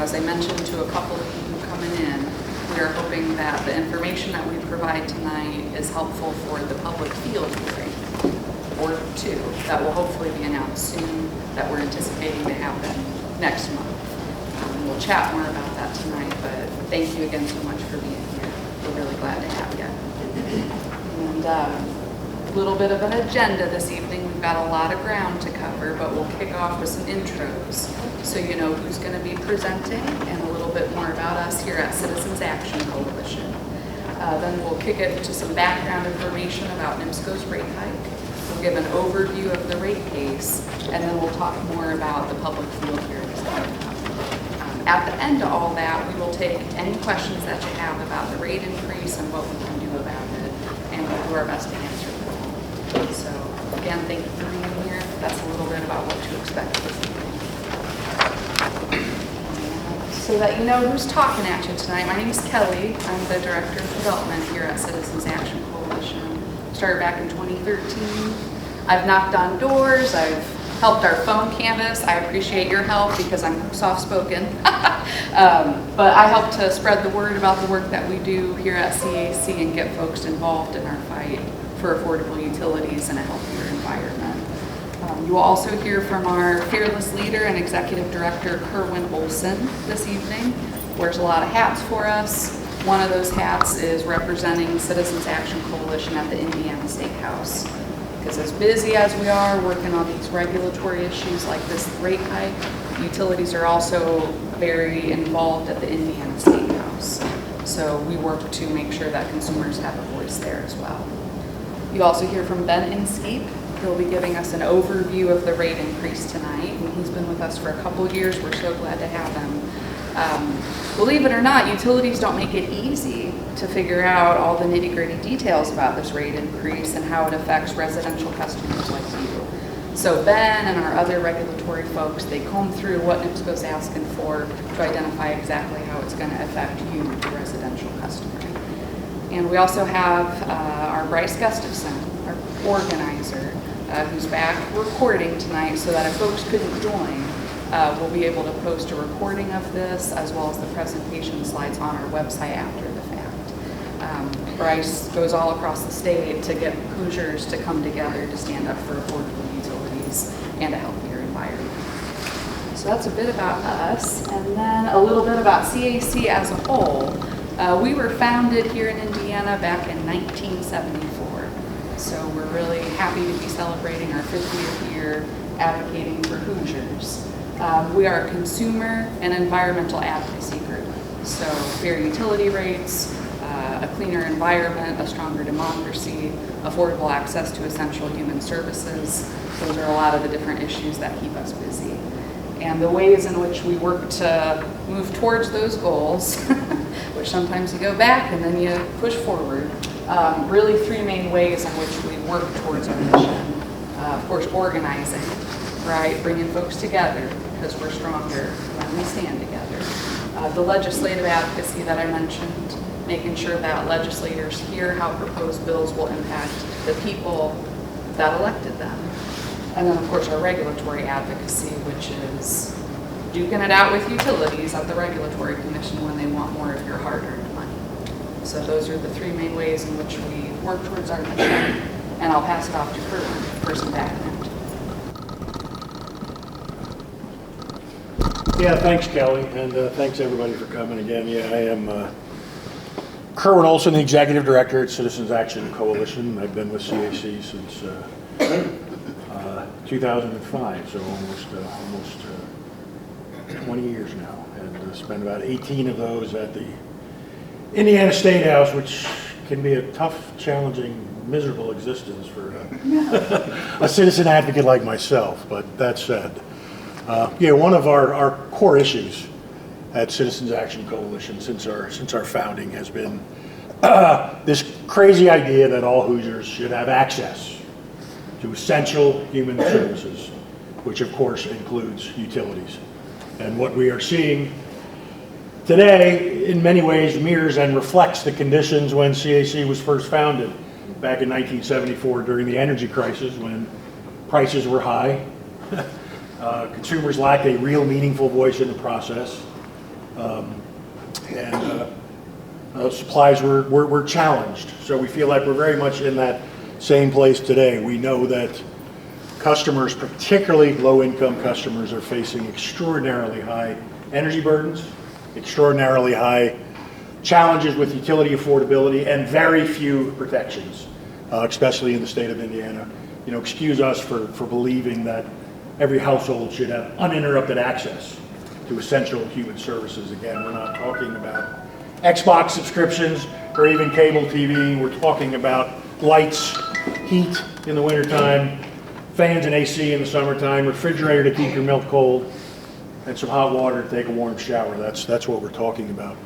as I mentioned to a couple of people coming in, we are hoping that the information that we provide tonight is helpful for the public field hearing, or two, that will hopefully be announced soon, that we're anticipating to happen next month. We'll chat more about that tonight, but thank you again so much for being here. We're really glad to have you. And a little bit of an agenda this evening. We've got a lot of ground to cover, but we'll kick off with some intros so you know who's going to be presenting and a little bit more about us here at Citizens Action Coalition. Then we'll kick it to some background information about NIPSCO's rate hike. We'll give an overview of the rate case, and then we'll talk more about the public field hearings that are coming. At the end of all that, we will take any questions that you have about the rate increase and what we can do about it, and we'll do our best to answer them. So again, thank you for being here. That's a little bit about what to expect this evening. So that you know who's talking at you tonight, my name is Kelly. I'm the Director of Development here at Citizens Action Coalition. Started back in 2013. I've knocked on doors, I've helped our phone canvas. I appreciate your help because I'm soft-spoken. But I help to spread the word about the work that we do here at CAC and get folks involved in our fight for affordable utilities and a healthier environment. You will also hear from our fearless leader and executive director, Kerwin Olson, this evening. Wears a lot of hats for us. One of those hats is representing Citizens Action Coalition at the Indiana State House. Because as busy as we are working on these regulatory issues like this rate hike, utilities are also very involved at the Indiana State House. So we work to make sure that consumers have a voice there as well. You also hear from Ben Inskeep. He'll be giving us an overview of the rate increase tonight. And he's been with us for a couple of years. We're so glad to have him. Believe it or not, utilities don't make it easy to figure out all the nitty-gritty details about this rate increase and how it affects residential customers like you. So Ben and our other regulatory folks, they comb through what NIPSCO's asking for to identify exactly how it's going to affect you, the residential customer. And we also have our Bryce Gustafson, our organizer, who's back recording tonight so that if folks couldn't join, we'll be able to post a recording of this as well as the presentation slides on our website after the fact. Bryce goes all across the state to get Hoosiers to come together to stand up for affordable utilities and a healthier environment. So that's a bit about us, and then a little bit about CAC as a whole. We were founded here in Indiana back in 1974. So we're really happy to be celebrating our 50th year advocating for Hoosiers. We are a consumer and environmental advocacy group. So fair utility rates, a cleaner environment, a stronger democracy, affordable access to essential human services. Those are a lot of the different issues that keep us busy. And the ways in which we work to move towards those goals, which sometimes you go back and then you push forward. Really three main ways in which we work towards our mission. Of course, organizing, right? Bringing folks together because we're stronger when we stand together. The legislative advocacy that I mentioned, making sure that legislators hear how proposed bills will impact the people that elected them. And then, of course, our regulatory advocacy, which is duking it out with utilities at the Regulatory Commission when they want more of your hard-earned money. So those are the three main ways in which we work towards our mission. And I'll pass it off to Kerwin for some background. Yeah, thanks, Kelly, and thanks everybody for coming again. Yeah, I am Kerwin Olson, the Executive Director at Citizens Action Coalition. I've been with CAC since 2005, so almost 20 years now, and spent about 18 of those at the Indiana State House, which can be a tough, challenging, miserable existence for a citizen advocate like myself. But that said, one of our core issues at Citizens Action Coalition since our founding has been this crazy idea that all Hoosiers should have access to essential human services, which of course includes utilities. And what we are seeing today in many ways mirrors and reflects the conditions when CAC was first founded back in 1974 during the energy crisis, when prices were high, consumers lacked a real meaningful voice in the process, Supplies were challenged. So we feel like we're very much in that same place today. We know that customers, particularly low-income customers, are facing extraordinarily high energy burdens, extraordinarily high challenges with utility affordability, and very few protections, especially in the state of Indiana. You know, excuse us for believing that every household should have uninterrupted access to essential human services. Again, we're not talking about Xbox subscriptions or even cable TV. We're talking about lights, heat in the wintertime, fans and AC in the summertime, refrigerator to keep your milk cold, and some hot water to take a warm shower. That's what we're talking about.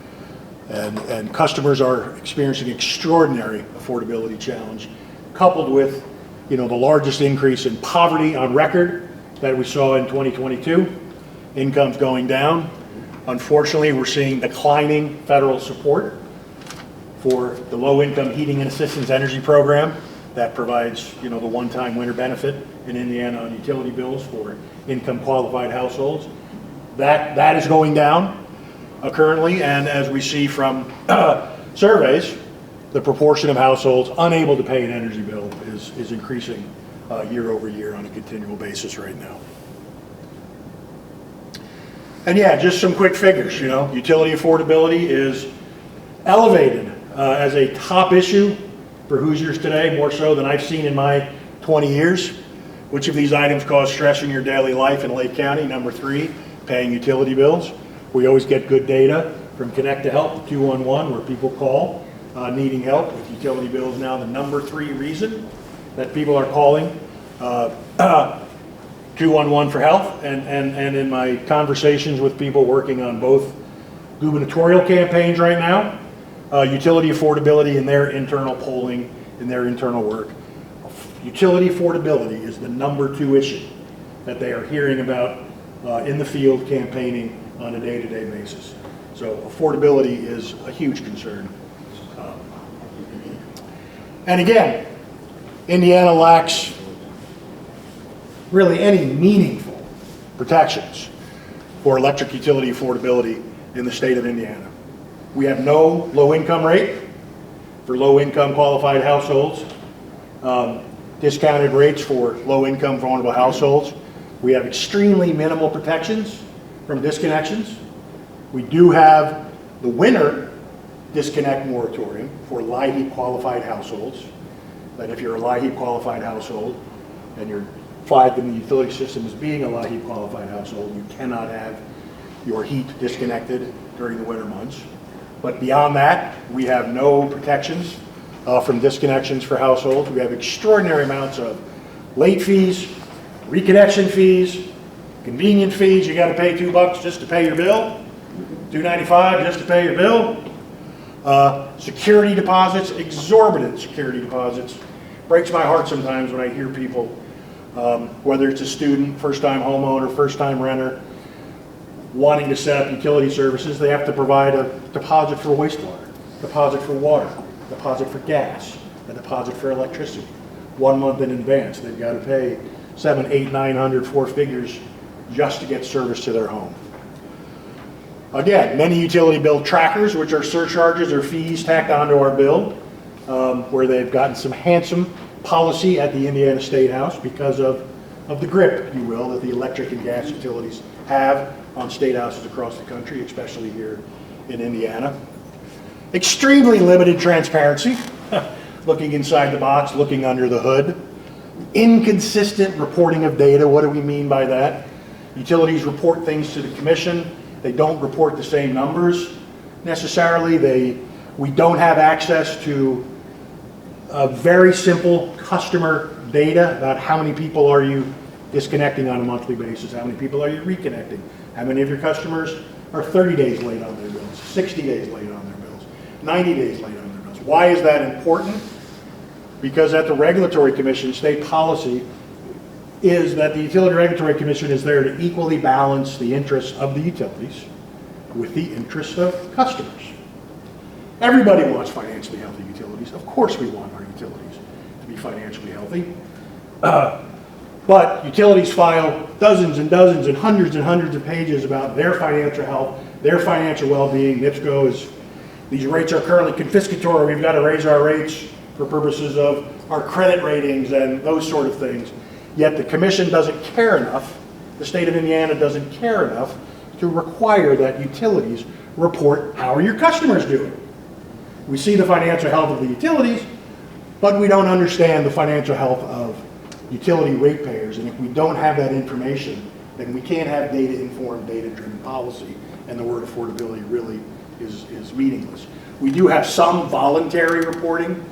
And customers are experiencing extraordinary affordability challenge, coupled with, you know, the largest increase in poverty on record that we saw in 2022. Income's going down. Unfortunately, we're seeing declining federal support for the low-income heating and assistance energy program that provides, you know, the one-time winter benefit in Indiana on utility bills for income-qualified households. That is going down currently, and as we see from surveys, the proportion of households unable to pay an energy bill is increasing year over year on a continual basis right now. And yeah, just some quick figures, you know, utility affordability is elevated as a top issue for Hoosiers today, more so than I've seen in my 20 years. Which of these items cause stress in your daily life in Lake County? Number 3, paying utility bills. We always get good data from Connect to Help 211 where people call needing help with utility bills. Now the number 3 reason that people are calling 211 for help, and in my conversations with people working on both gubernatorial campaigns right now, utility affordability in their internal polling, in their internal work, utility affordability is the number 2 issue that they are hearing about in the field campaigning on a day-to-day basis. So affordability is a huge concern. And again, Indiana lacks really any meaningful protections for electric utility affordability in the state of Indiana. We have no low-income rate for low-income qualified households, discounted rates for low-income vulnerable households. We have extremely minimal protections from disconnections. We do have the winter disconnect moratorium for LIHEAP qualified households. That if you're a LIHEAP qualified household and you're flagged in the utility system as being a LIHEAP qualified household, you cannot have your heat disconnected during the winter months. But beyond that, we have no protections from disconnections for households. We have extraordinary amounts of late fees, reconnection fees, convenient fees. You got to pay $2 just to pay your bill, $2.95 just to pay your bill. Security deposits, exorbitant security deposits. Breaks my heart sometimes when I hear people, whether it's a student, first-time homeowner, first-time renter, wanting to set up utility services, they have to provide a deposit for wastewater, deposit for water, deposit for gas, a deposit for electricity. 1 month in advance, they've got to pay $700, $800, $900, 4 figures just to get service to their home. Again, many utility bill trackers, which are surcharges or fees tacked onto our bill, where they've gotten some handsome policy at the Indiana State House because of the grip, if you will, that the electric and gas utilities have on state houses across the country, especially here in Indiana. Extremely limited transparency, looking inside the box, looking under the hood. Inconsistent reporting of data. What do we mean by that? Utilities report things to the commission. They don't report the same numbers necessarily. We don't have access to very simple customer data about how many people are you disconnecting on a monthly basis, how many people are you reconnecting, how many of your customers are 30 days late on their bills, 60 days late on their bills, 90 days late on their bills. Why is that important? Because at the Regulatory Commission, state policy is that the Utility Regulatory Commission is there to equally balance the interests of the utilities with the interests of customers. Everybody wants financially healthy utilities. Of course we want our utilities to be financially healthy. But utilities file dozens and dozens and hundreds of pages about their financial health, their financial well-being. NIPSCO is, these rates are currently confiscatory. We've got to raise our rates for purposes of our credit ratings and those sort of things. Yet the commission doesn't care enough, the state of Indiana doesn't care enough to require that utilities report how are your customers doing. We see the financial health of the utilities, but we don't understand the financial health of utility ratepayers. And if we don't have that information, then we can't have data-informed, data-driven policy, and the word affordability really is meaningless. We do have some voluntary reporting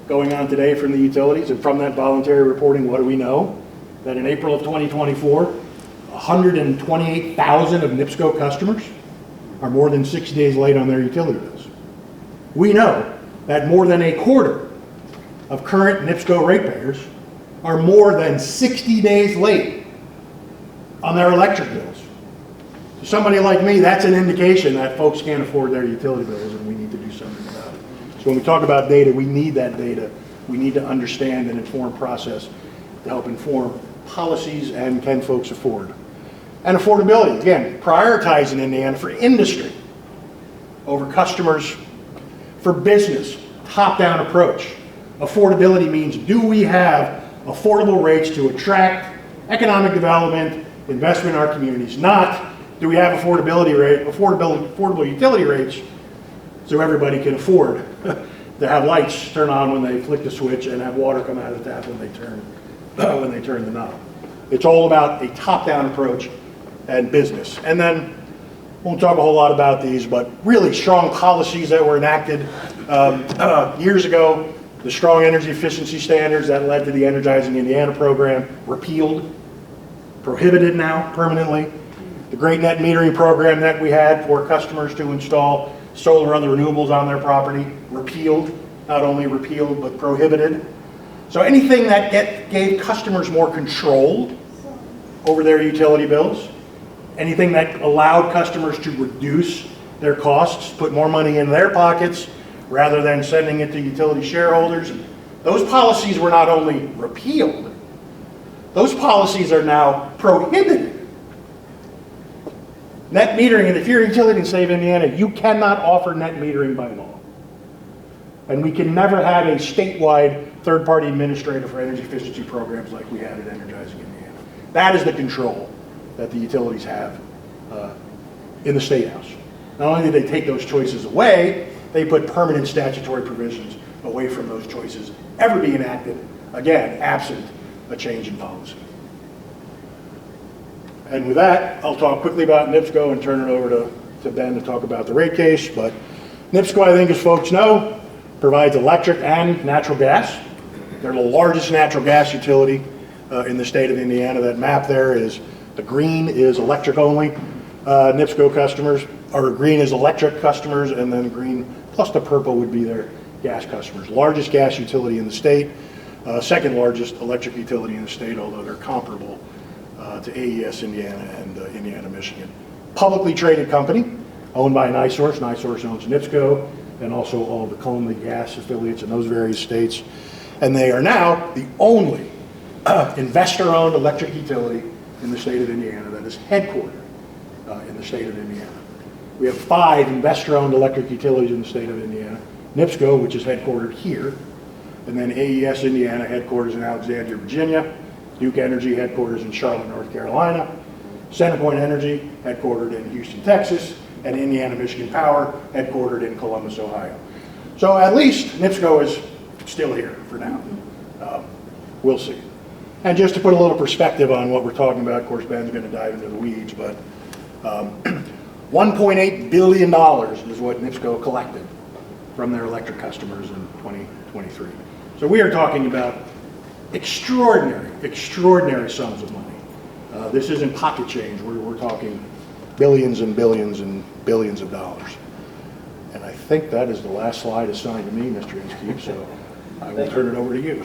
going on today from the utilities, and from that voluntary reporting, what do we know? That in April of 2024, 128,000 of NIPSCO customers are more than 60 days late on their utility bills. We know that more than a quarter of current NIPSCO ratepayers are more than 60 days late on their electric bills. To somebody like me, that's an indication that folks can't afford their utility bills and we need to do something about it. So when we talk about data, we need that data. We need to understand an informed process to help inform policies and can folks afford. And affordability, again, prioritizing Indiana for industry over customers, for business, top-down approach. Affordability means, do we have affordable rates to attract economic development, investment in our communities? Not, do we have affordable utility rates so everybody can afford to have lights turn on when they flick the switch and have water come out of the tap when they turn the knob. It's all about a top-down approach and business. And then, won't talk a whole lot about these, but really strong policies that were enacted years ago. The strong energy efficiency standards that led to the Energizing Indiana program, repealed, prohibited now permanently. The great net metering program that we had for customers to install solar or other renewables on their property, repealed, not only repealed, but prohibited. So anything that gave customers more control over their utility bills, anything that allowed customers to reduce their costs, put more money in their pockets, rather than sending it to utility shareholders, those policies were not only repealed, those policies are now prohibited. Net metering, and if you're a utility in the state of Indiana, you cannot offer net metering by law. And we can never have a statewide third-party administrator for energy efficiency programs like we had at Energizing Indiana. That is the control that the utilities have in the State House. Not only did they take those choices away, they put permanent statutory provisions away from those choices ever being enacted, again, absent a change in policy. And with that, I'll talk quickly about NIPSCO and turn it over to Ben to talk about the rate case. But NIPSCO, I think as folks know, provides electric and natural gas. They're the largest natural gas utility in the state of Indiana. That map there is, the green is electric only NIPSCO customers, or green is electric customers, and then green plus the purple would be their gas customers. Largest gas utility in the state, second largest electric utility in the state, although they're comparable to AES Indiana and Indiana, Michigan. Publicly traded company, owned by NiSource. NiSource owns NIPSCO and also all of the Columbia Gas affiliates in those various states. And they are now the only investor-owned electric utility in the state of Indiana that is headquartered in the state of Indiana. We have 5 investor-owned electric utilities in the state of Indiana. NIPSCO, which is headquartered here, and then AES Indiana, headquarters in Alexandria, Virginia. Duke Energy, headquarters in Charlotte, North Carolina. CenterPoint Energy, headquartered in Houston, Texas. And Indiana Michigan Power, headquartered in Columbus, Ohio. So at least NIPSCO is still here for now. We'll see. And just to put a little perspective on what we're talking about, of course, Ben's going to dive into the weeds, but $1.8 billion is what NIPSCO collected from their electric customers in 2023. So we are talking about extraordinary sums of money. This isn't pocket change. We're talking billions and billions and billions of dollars. And I think that is the last slide assigned to me, Mr. Inskeep, so I will turn it over to you.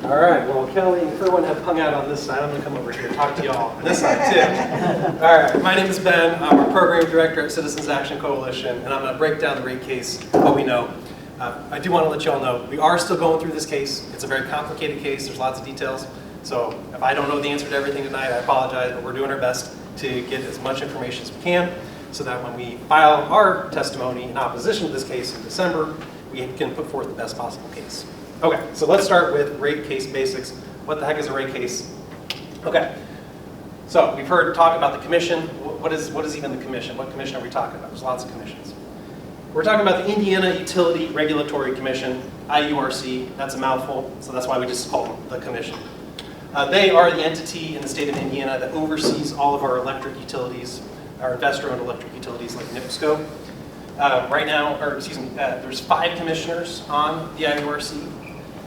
All right, well, Kelly and Kerwin have hung out on this side. I'm going to come over here and talk to y'all on this side, too. All right, my name is Ben. I'm a program director at Citizens Action Coalition, and I'm going to break down the rate case, what we know. I do want to let y'all know, we are still going through this case. It's a very complicated case. There's lots of details. So if I don't know the answer to everything tonight, I apologize, but we're doing our best. to get as much information as we can so that when we file our testimony in opposition to this case in December, we can put forth the best possible case. Okay, so let's start with rate case basics. What the heck is a rate case? Okay, so we've heard talk about the commission. What is even the commission? What commission are we talking about? There's lots of commissions. We're talking about the Indiana Utility Regulatory Commission, IURC. That's a mouthful, so that's why we just call them the commission. They are the entity in the state of Indiana that oversees all of our electric utilities, our investor-owned electric utilities like NIPSCO. Right now, there's 5 commissioners on the IURC.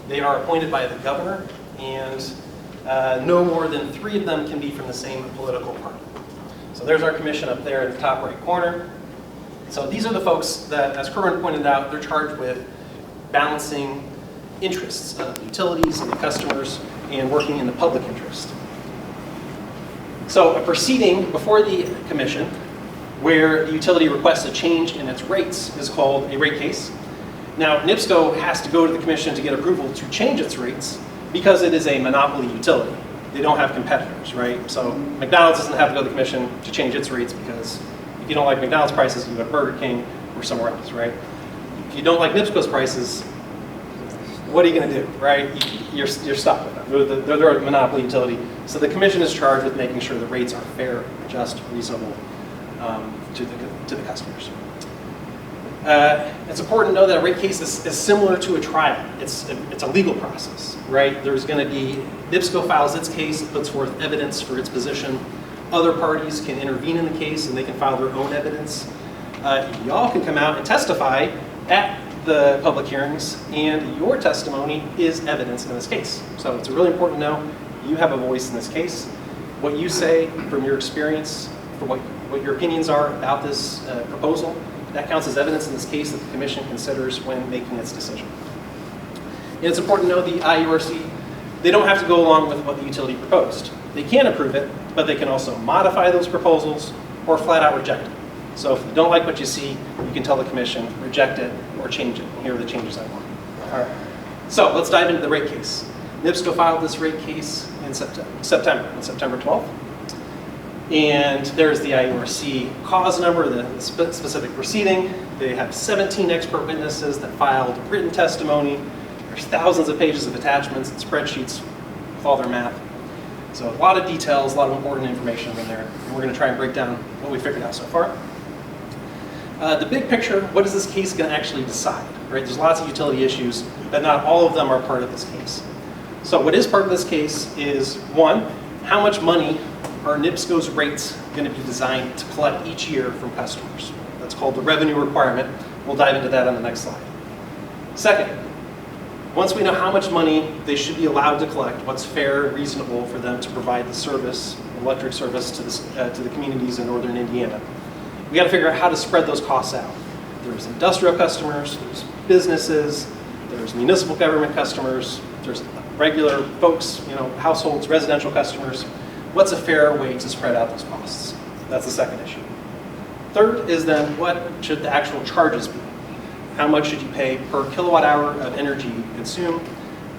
They are appointed by the governor, and no more than 3 of them can be from the same political party. So there's our commission up there in the top right corner. So these are the folks that, as Kerwin pointed out, they're charged with balancing interests of utilities and the customers and working in the public interest. So a proceeding before the commission where the utility requests a change in its rates is called a rate case. Now, NIPSCO has to go to the commission to get approval to change its rates because it is a monopoly utility. They don't have competitors, right? So McDonald's doesn't have to go to the commission to change its rates because if you don't like McDonald's prices, you go to Burger King or somewhere else, right? If you don't like NIPSCO's prices, what are you going to do, right? You're stuck with them. They're a monopoly utility. So the commission is charged with making sure the rates are fair, just, reasonable to the customers. It's important to know that a rate case is similar to a trial. It's a legal process, right? There's going to be, NIPSCO files its case, it puts forth evidence for its position. Other parties can intervene in the case and they can file their own evidence. Y'all can come out and testify at the public hearings, and your testimony is evidence in this case. So it's really important to know you have a voice in this case. What you say from your experience, for what your opinions are about this proposal, that counts as evidence in this case that the commission considers when making its decision. And it's important to know the IURC, they don't have to go along with what the utility proposed. They can approve it, but they can also modify those proposals or flat out reject it. So if you don't like what you see, you can tell the commission, reject it, or change it. And here are the changes I want. All right. So let's dive into the rate case. NIPSCO filed this rate case in September 12th. And there's the IURC cause number, the specific proceeding. They have 17 expert witnesses that filed written testimony. There's thousands of pages of attachments and spreadsheets with all their math. So a lot of details, a lot of important information in there. And we're going to try and break down what we figured out so far. The big picture, what is this case going to actually decide? Right? There's lots of utility issues, but not all of them are part of this case. So what is part of this case is, one, how much money are NIPSCO's rates going to be designed to collect each year from customers? That's called the revenue requirement. We'll dive into that on the next slide. Second, once we know how much money they should be allowed to collect, what's fair and reasonable for them to provide the service, electric service to the communities in northern Indiana, we got to figure out how to spread those costs out. There's industrial customers, there's businesses, there's municipal government customers, there's regular folks, households, residential customers. What's a fair way to spread out those costs? That's the second issue. Third is then, what should the actual charges be? How much should you pay per kilowatt hour of energy you consume?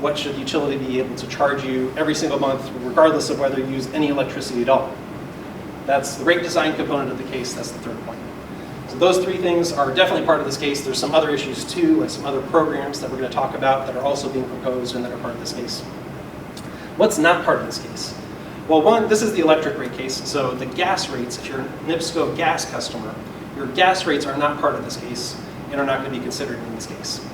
What should the utility be able to charge you every single month, regardless of whether you use any electricity at all? That's the rate design component of the case. That's the third point. So those 3 things are definitely part of this case. There's some other issues too, like some other programs that we're going to talk about that are also being proposed and that are part of this case. What's not part of this case? Well, one, this is the electric rate case. So the gas rates, if you're a NIPSCO gas customer, your gas rates are not part of this case and are not going to be considered in this case.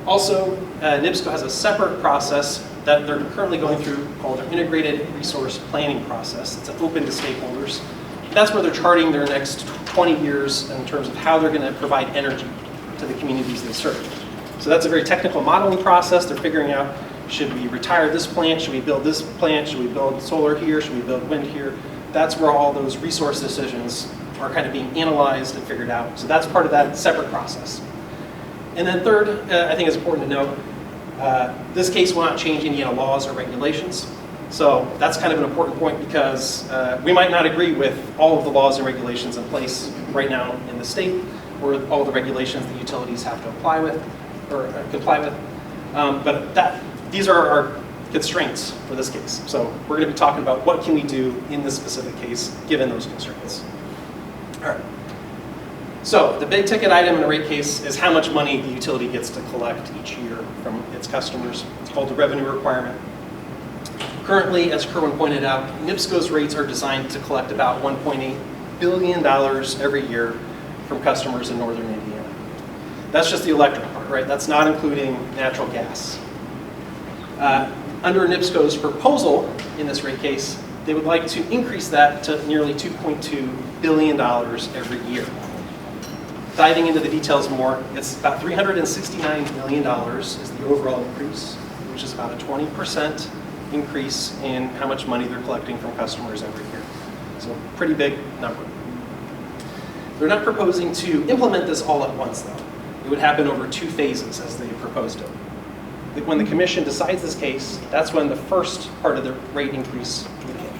Also, NIPSCO has a separate process that they're currently going through called an integrated resource planning process. It's open to stakeholders. That's where they're charting their next 20 years in terms of how they're going to provide energy to the communities they serve. So that's a very technical modeling process. They're figuring out, should we retire this plant? Should we build this plant? Should we build solar here? Should we build wind here? That's where all those resource decisions are kind of being analyzed and figured out. So that's part of that separate process. And then third, I think it's important to note, this case will not change Indiana laws or regulations. So that's kind of an important point because we might not agree with all of the laws and regulations in place right now in the state, or all the regulations that utilities have to apply with or comply with. But these are constraints for this case. So we're going to be talking about what can we do in this specific case given those constraints. All right. So the big ticket item in a rate case is how much money the utility gets to collect each year from its customers. It's called the revenue requirement. Currently, as Kerwin pointed out, NIPSCO's rates are designed to collect about $1.8 billion every year from customers in northern Indiana. That's just the electric part, right? That's not including natural gas. Under NIPSCO's proposal in this rate case, they would like to increase that to nearly $2.2 billion every year. Diving into the details more, it's about $369 million is the overall increase, which is about a 20% increase in how much money they're collecting from customers every year. So pretty big number. They're not proposing to implement this all at once, though. It would happen over 2 phases as they proposed it. When the commission decides this case, that's when the first part of the rate increase would hit.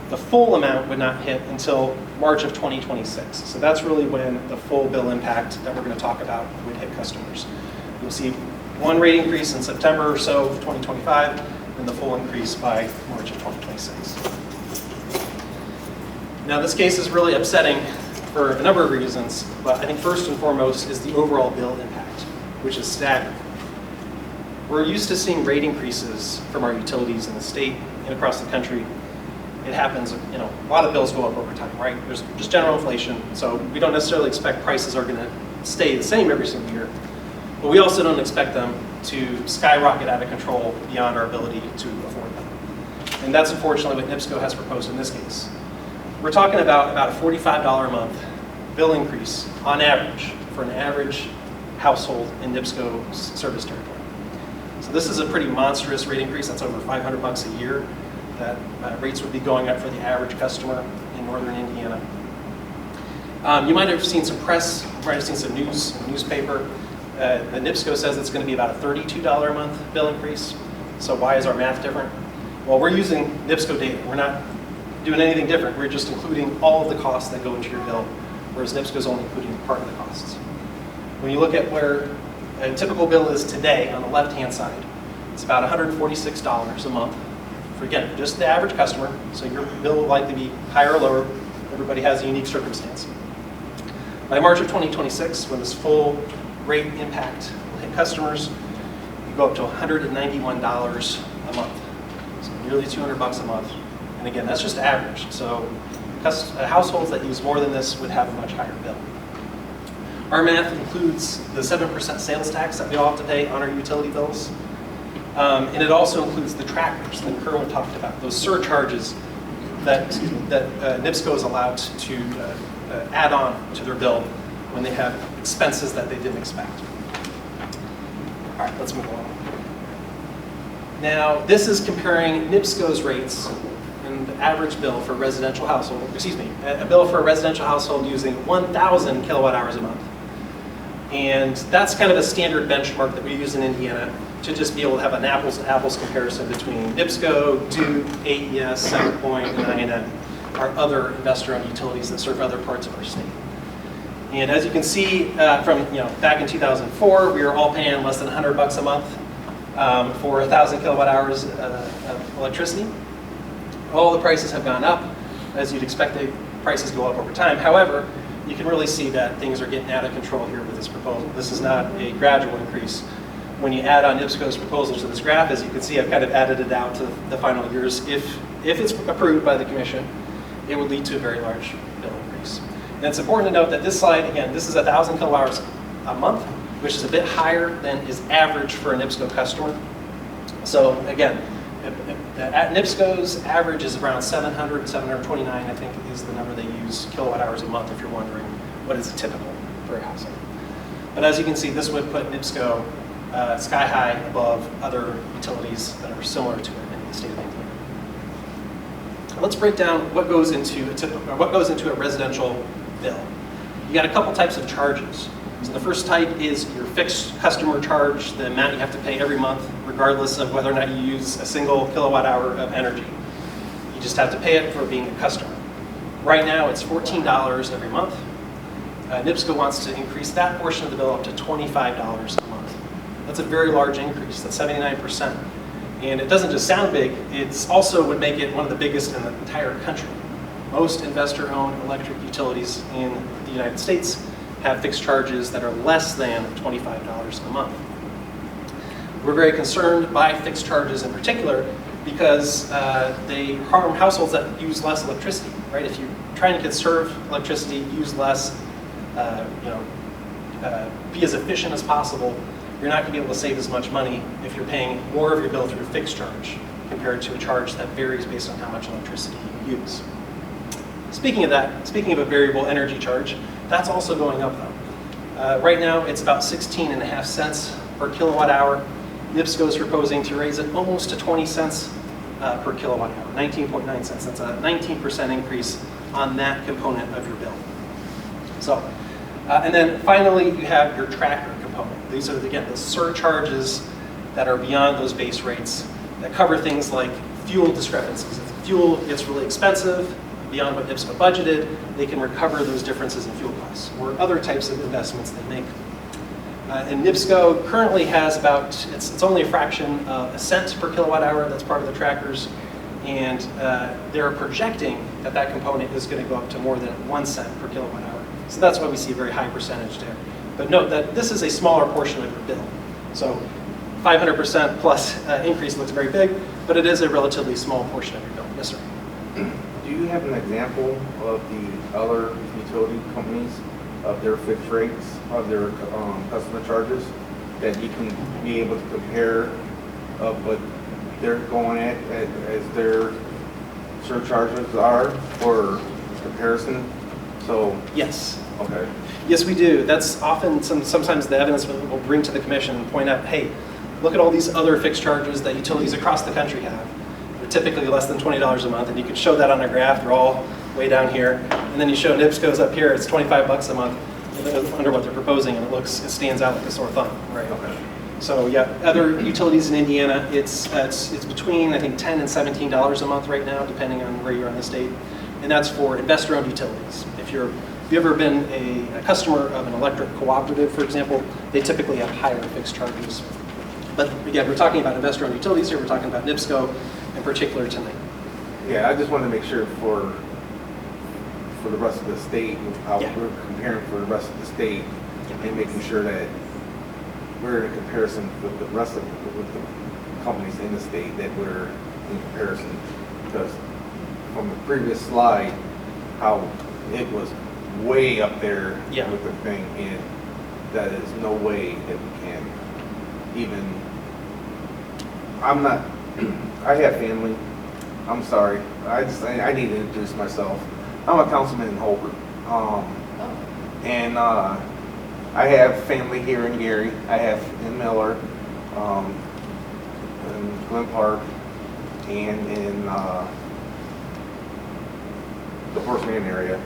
The full amount would not hit until March of 2026. So that's really when the full bill impact that we're going to talk about would hit customers. You'll see one rate increase in September or so of 2025, and the full increase by March of 2026. Now this case is really upsetting for a number of reasons, but I think first and foremost is the overall bill impact, which is staggering. We're used to seeing rate increases from our utilities in the state and across the country. It happens, a lot of bills go up over time, right? There's just general inflation, so we don't necessarily expect prices are going to stay the same every single year, but we also don't expect them to skyrocket out of control beyond our ability to afford them. And that's unfortunately what NIPSCO has proposed in this case. We're talking about a $45 a month bill increase on average for an average household in NIPSCO's service territory. So this is a pretty monstrous rate increase. That's over $500 a year that rates would be going up for the average customer in northern Indiana. You might have seen some press, you might have seen some news in the newspaper. The NIPSCO says it's going to be about a $32 a month bill increase. So why is our math different? Well, we're using NIPSCO data. We're not doing anything different. We're just including all of the costs that go into your bill, whereas NIPSCO is only including part of the costs. When you look at where a typical bill is today on the left-hand side, it's about $146 a month for, again, just the average customer. So your bill will likely be higher or lower. Everybody has a unique circumstance. By March of 2026, when this full rate impact will hit customers, you go up to $191 a month. So nearly $200 a month. And again, that's just average. So households that use more than this would have a much higher bill. Our math includes the 7% sales tax that we all have to pay on our utility bills. And it also includes the trackers that Kerwin talked about, those surcharges that NIPSCO is allowed to add on to their bill when they have expenses that they didn't expect. All right, let's move on. Now, this is comparing NIPSCO's rates and the average bill for a residential household, a bill for a residential household using 1,000 kilowatt hours a month. And that's kind of a standard benchmark that we use in Indiana to just be able to have an apples-to-apples comparison between NIPSCO, Duke, AES, CenterPoint, and I&M, our other investor-owned utilities that serve other parts of our state. And as you can see from back in 2004, we were all paying less than $100 a month for 1,000 kilowatt hours of electricity. All the prices have gone up. As you'd expect, the prices go up over time. However, you can really see that things are getting out of control here with this proposal. This is not a gradual increase. When you add on NIPSCO's proposal to this graph, as you can see, I've kind of added it out to the final years. If it's approved by the commission, it would lead to a very large bill increase. And it's important to note that this slide, again, this is 1,000 kilowatt hours a month, which is a bit higher than is average for a NIPSCO customer. So again, at NIPSCO's average is around 700, 729, I think is the number they use, kilowatt hours a month, if you're wondering what is typical for a household. But as you can see, this would put NIPSCO sky high above other utilities that are similar to it in the state of Indiana. Let's break down what goes into a residential bill. You got a couple types of charges. So the first type is your fixed customer charge, the amount you have to pay every month, regardless of whether or not you use a single kilowatt hour of energy. You just have to pay it for being a customer. Right now, it's $14 every month. NIPSCO wants to increase that portion of the bill up to $25 a month. That's a very large increase. That's 79%. And it doesn't just sound big, it's also would make it one of the biggest in the entire country. Most investor-owned electric utilities in the United States have fixed charges that are less than $25 a month. We're very concerned by fixed charges in particular because they harm households that use less electricity, right? If you're trying to conserve electricity, use less, be as efficient as possible, you're not going to be able to save as much money if you're paying more of your bill through a fixed charge compared to a charge that varies based on how much electricity you use. Speaking of that, speaking of a variable energy charge, that's also going up though. Right now it's about 16.5 cents per kilowatt hour. NIPSCO is proposing to raise it almost to 20 cents per kilowatt hour, 19.9 cents. That's a 19% increase on that component of your bill. So, and then finally you have your tracker component. These are, again, the surcharges that are beyond those base rates that cover things like fuel discrepancies. If fuel gets really expensive, beyond what NIPSCO budgeted, they can recover those differences in fuel costs or other types of investments they make. And NIPSCO currently has about, it's only a fraction of a cent per kilowatt hour that's part of the trackers, and they're projecting that that component is going to go up to more than 1 cent per kilowatt hour. So that's why we see a very high percentage there. But note that this is a smaller portion of your bill. So 500% plus increase looks very big, but it is a relatively small portion of your bill. Yes, sir. Do you have an example of the other utility companies of their fixed rates, of their customer charges, that you can be able to compare of what they're going at as their surcharges are for comparison? So Yes. okay. Yes, we do. That's often sometimes the evidence we'll bring to the commission and point out, hey, look at all these other fixed charges that utilities across the country have. They're typically less than $20 a month, and you can show that on a graph. They're all way down here. And then you show NIPSCO's up here, it's 25 bucks a month under what they're proposing, and it stands out like a sore thumb, right? Okay. So yeah, other utilities in Indiana, it's between, I think, $10 and $17 a month right now, depending on where you're in the state. And that's for investor-owned utilities. If you've ever been a customer of an electric cooperative, for example, they typically have higher fixed charges. But again, we're talking about investor-owned utilities here, we're talking about NIPSCO in particular tonight. Yeah, I just wanted to make sure for the rest of the state, how Yeah. we're comparing for the rest of the state, and making sure that we're in comparison with the rest of the companies in the state, that we're in comparison. Because from the previous slide, how it was way up there Yeah. with the thing, and that is no way that we can even, I have family, I'm sorry, I need to introduce myself. I'm a councilman in Holbrook, and I have family here in Gary, I have in Miller, in Glen Park, and in the Horse Man area,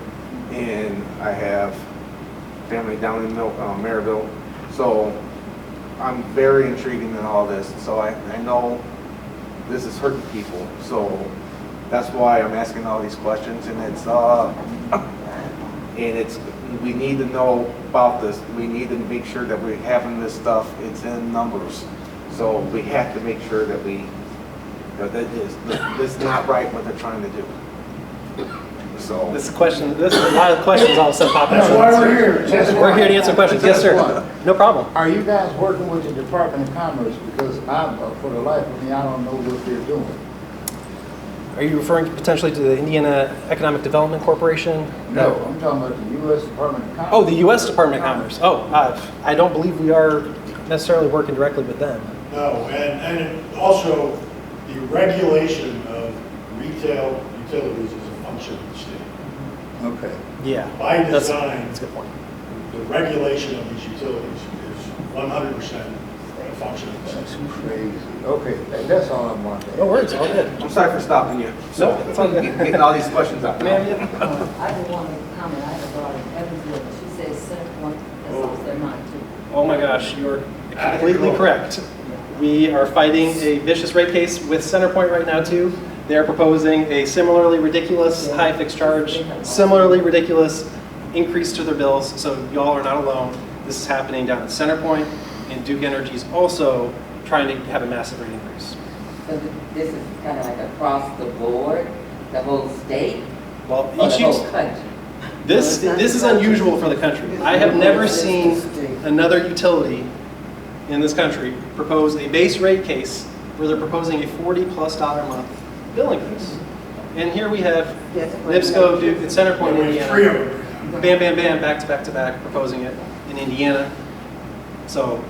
and I have family down in Maryville. So I'm very intrigued in all this. So I know this is hurting people. So that's why I'm asking all these questions, and we need to know about this. We need to make sure that we're having this stuff. It's in numbers. So we have to make sure that this is not right what they're trying to do. So This is a lot of questions all of a sudden pop That's up. why we're here. Just We're here to answer questions. Yes, sir. Just one. No problem. Are you guys working with the Department of Commerce? Because for the life of me, I don't know what they're doing. Are you referring potentially to the Indiana Economic Development Corporation? No, I'm talking about the U.S. Department of Commerce. Oh, the U.S. Department of Commerce. Oh, I don't believe we are necessarily working directly with them. No, and also the regulation of retail utilities is a function of the state. Okay. Yeah. By That's design, a good point. the regulation of these utilities is 100% a function of the That's state. crazy. Okay, that's all I want to ask. No worries, all good. I'm sorry for stopping you. So No, it's all good. getting all these questions out. Ma'am, I didn't want to comment, I have brought it everywhere. She says Centerpoint has lost their mind too. Oh my gosh, you're completely correct. We are fighting a vicious rate case with Centerpoint right now too. They're proposing a similarly ridiculous high fixed charge, similarly ridiculous increase to their bills. So y'all are not alone. This is happening down at Centerpoint, and Duke Energy is also trying to have a massive rate increase. So this is kind of like across the board, the whole state, Well, or the each, whole country? this is unusual for the country. I have never seen another utility in this country propose a base rate case where they're proposing a $40+ a month bill increase. And here we have NIPSCO, Duke, and CenterPoint, There's Indiana. 3 of them. Bam, bam, bam, back to back to back, proposing it in Indiana. So,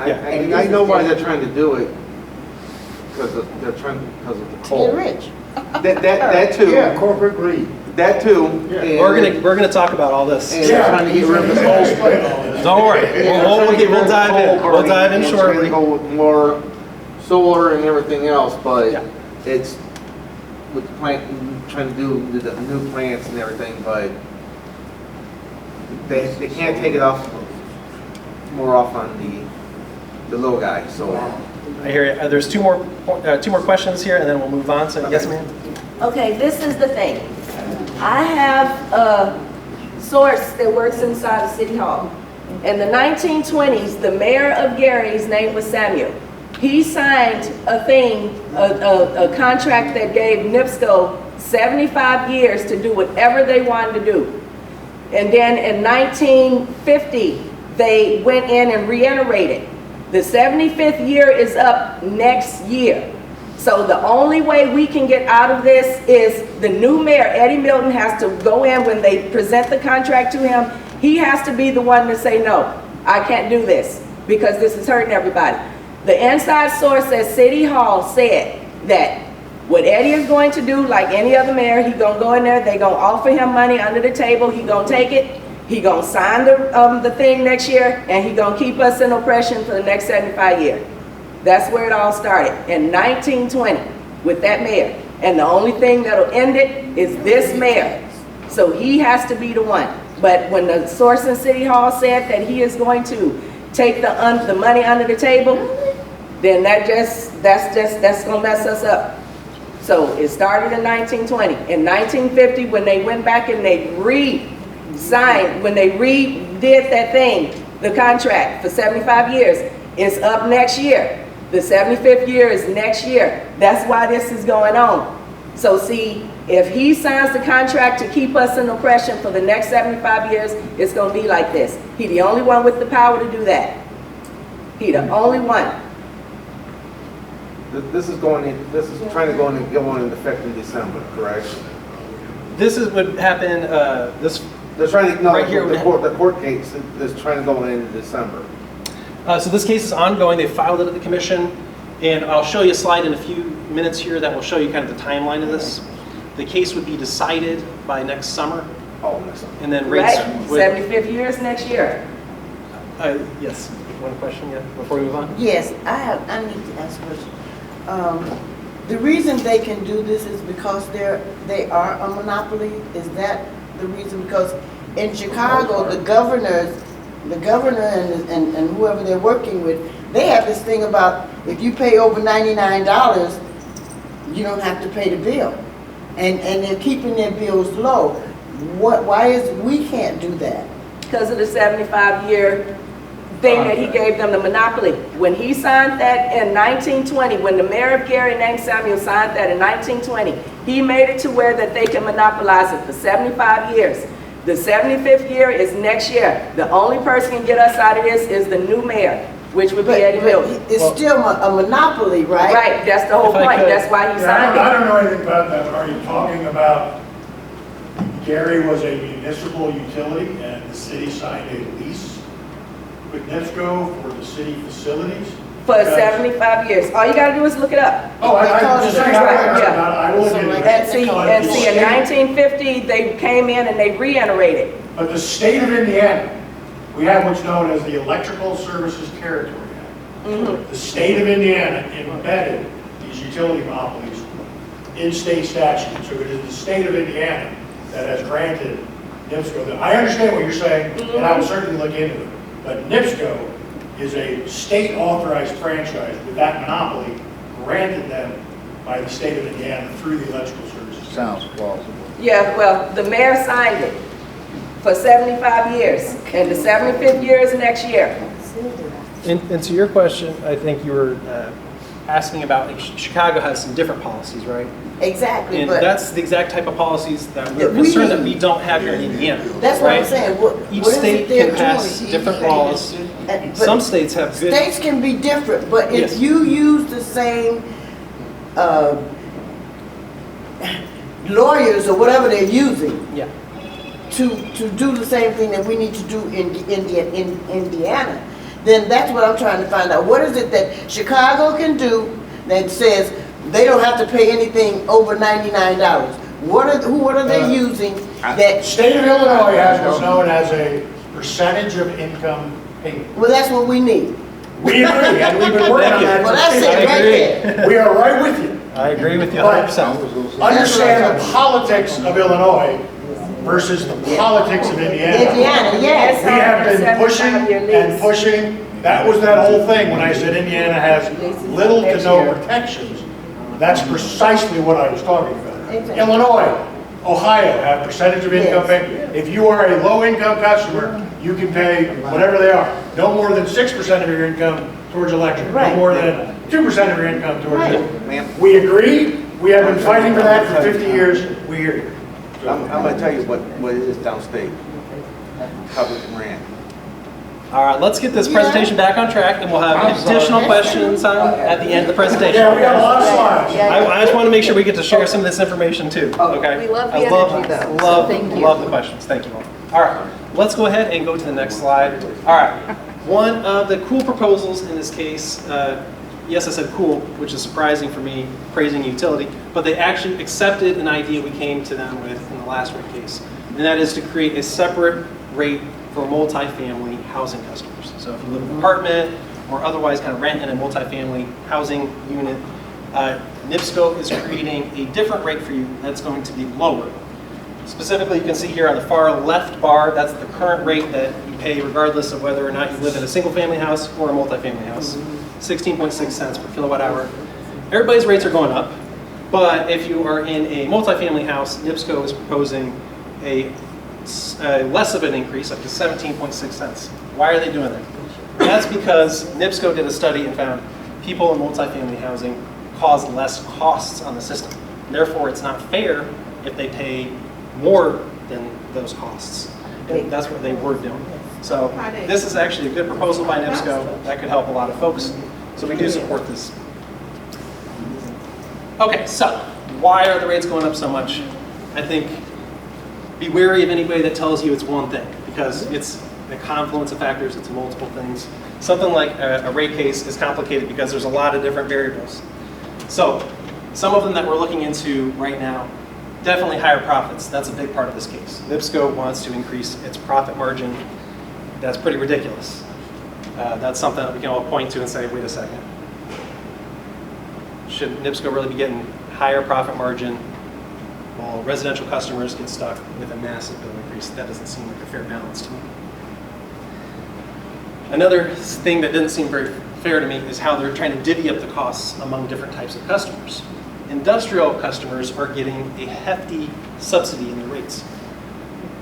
yeah. I know why they're trying to do it, because they're trying, because of the coal. Get rich. That too. Yeah, corporate greed. That too. Yeah. and- We're gonna talk about all this. And they're trying to get rid of the coal. Explain all this. Don't worry, And they're trying to get rid we'll of the dive in. coal We'll dive in burning and trying shortly. to go with more solar and everything else, but Yeah. it's with the plant, trying to do the new plants and everything, but they can't take it off more off on the little guy, so. I hear you. There's two more questions here, and then we'll move on. So, yes, ma'am. Okay, this is the thing. I have a source that works inside of City Hall. In the 1920s, the mayor of Gary's name was Samuel. He signed a thing, a contract that gave NIPSCO 75 years to do whatever they wanted to do. And then in 1950, they went in and reiterated. The 75th year is up next year. So the only way we can get out of this is the new mayor, Eddie Milton, has to go in when they present the contract to him. He has to be the one to say, no, I can't do this because this is hurting everybody. The inside source at City Hall said that what Eddie is going to do, like any other mayor, he's gonna go in there, they gonna offer him money under the table, he gonna take it, he gonna sign the thing next year, and he gonna keep us in oppression for the next 75 years. That's where it all started, in 1920, with that mayor. And the only thing that'll end it is this mayor. So he has to be the one. But when the source in City Hall said that he is going to take the money under the table, then that's gonna mess us up. So it started in 1920. In 1950, when they went back and they re-signed, when they redid that thing, the contract for 75 years, it's up next year. The 75th year is next year. That's why this is going on. So see, if he signs the contract to keep us in oppression for the next 75 years, it's gonna be like this. He the only one with the power to do that. He the only one. This is trying to go into effect in December, correct? This is what happened. They're trying to, no, Right here, the court case is trying to go in December. So this case is ongoing. They filed it at the commission, and I'll show you a slide in a few minutes here that will show you kind of the timeline of this. The case would be decided by next summer, Oh, next one. and then rates Right? would. 75th year is next year. Yes. One question, yeah, before we move on. Yes, I need to ask a question. The reason they can do this is because they are a monopoly? Is that the reason? Because in Chicago, the governor and whoever they're working with, they have this thing about if you pay over $99, you don't have to pay the bill. And they're keeping their bills low. Why is we can't do that? Because of the 75-year thing that he gave them, the monopoly. When he signed that in 1920, when the mayor of Gary named Samuel signed that in 1920, he made it to where that they can monopolize it for 75 years. The 75th year is next year. The only person can get us out of this is the new mayor, which would be Eddie Milton. It's still a monopoly, right? Right, that's the whole If I point. could- That's why he Yeah, signed I it. don't know anything about that, but are you talking about Gary was a municipal utility and the city signed a lease with NIPSCO for the city facilities? For Because- 75 years. All you gotta do is look it up. Oh, I'm just saying, I will get it. And see, in 1950, they came in and they reiterated. But the state of Indiana, we have what's known as the Electrical Services Territory Act. The state of Indiana embedded these utility monopolies in state statute. So it is the state of Indiana that has granted NIPSCO. I understand what you're saying, and I will certainly look into it. But NIPSCO is a state authorized franchise with that monopoly granted them by the state of Indiana through the Electrical Services. Sounds plausible. Yeah, well, the mayor signed it for 75 years, and the 75th year is next year. And to your question, I think you were asking about, like, Chicago has some different policies, right? Exactly, And but that's the exact type of policies that we're That we concerned that we need. don't have here in Indiana. that's what I'm right? saying. What Each is it state they're can pass doing? different laws. But Some states have good. states can be different, but Yes. if you use the same lawyers or whatever they're using Yeah. to do the same thing that we need to do in Indiana, then that's what I'm trying to find out. What is it that Chicago can do that says they don't have to pay anything over $99? What are they using The that, state of Illinois has what's known as a percentage of income payment. well, that's what we need. We agree, and we've been working on that. Well, that's for it 50 right years. there. We are right with you. I agree with you But 100%. understand the politics of Illinois versus the politics of Indiana. Indiana, yes. We have been pushing and pushing. That was that whole thing when I said Indiana has little to no protections. That's precisely what I was talking about. Exactly. Illinois, Ohio have percentage of income Yes. payment. If you are a low-income customer, you can pay whatever they are. No more than 6% of your income towards electric. No Right. more than 2% of your income towards Right. it. Ma'am, We agree. We have been fighting for that for 50 years. We hear you. I'm gonna tell you what it is downstate. Public grant. All right, let's get this presentation back on track, and we'll have additional questions at the end of the presentation. Yeah, we got a lot of slides. I just want to make sure we get to share some of this information too, okay? We love the I energy, though, so Love, thank you. love the questions, thank you all. All right, let's go ahead and go to the next slide. All right, one of the cool proposals in this case, yes, I said cool, which is surprising for me, praising utility, but they actually accepted an idea we came to them with in the last rate case, and that is to create a separate rate for multifamily housing customers. So if you live in an apartment or otherwise kind of rent in a multifamily housing unit, NIPSCO is creating a different rate for you that's going to be lower. Specifically, you can see here on the far left bar, that's the current rate that you pay regardless of whether or not you live in a single family house or a multifamily house. 16.6 cents per kilowatt hour. Everybody's rates are going up, but if you are in a multifamily house, NIPSCO is proposing a less of an increase, up to 17.6 cents. Why are they doing that? That's because NIPSCO did a study and found people in multifamily housing cause less costs on the system. Therefore, it's not fair if they pay more than those costs. And that's what they were doing. So this is actually a good proposal by NIPSCO that could help a lot of folks. So we do support this. Okay, so why are the rates going up so much? I think be wary of anybody that tells you it's one thing, because it's a confluence of factors, it's multiple things. Something like a rate case is complicated because there's a lot of different variables. So some of them that we're looking into right now, definitely higher profits. That's a big part of this case. NIPSCO wants to increase its profit margin. That's pretty ridiculous. That's something that we can all point to and say, wait a second. Should NIPSCO really be getting higher profit margin while residential customers get stuck with a massive bill increase? That doesn't seem like a fair balance to me. Another thing that didn't seem very fair to me is how they're trying to divvy up the costs among different types of customers. Industrial customers are getting a hefty subsidy in their rates.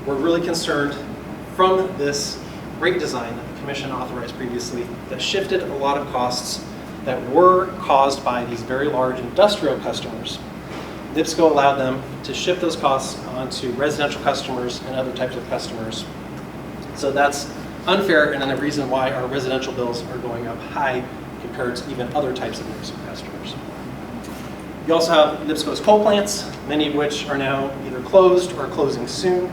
We're really concerned from this rate design that the Commission authorized previously that shifted a lot of costs that were caused by these very large industrial customers. NIPSCO allowed them to shift those costs onto residential customers and other types of customers. So that's unfair, and then the reason why our residential bills are going up high compared to even other types of NIPSCO customers. You also have NIPSCO's coal plants, many of which are now either closed or closing soon.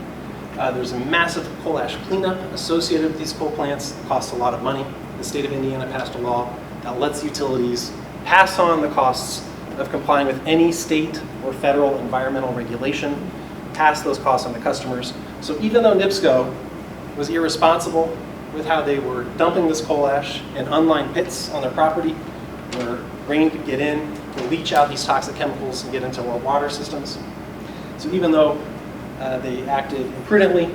There's a massive coal ash cleanup associated with these coal plants. It costs a lot of money. The state of Indiana passed a law that lets utilities pass on the costs of complying with any state or federal environmental regulation, pass those costs on to customers. So even though NIPSCO was irresponsible with how they were dumping this coal ash in unlined pits on their property, where rain could get in to leach out these toxic chemicals and get into our water systems. So even though they acted imprudently,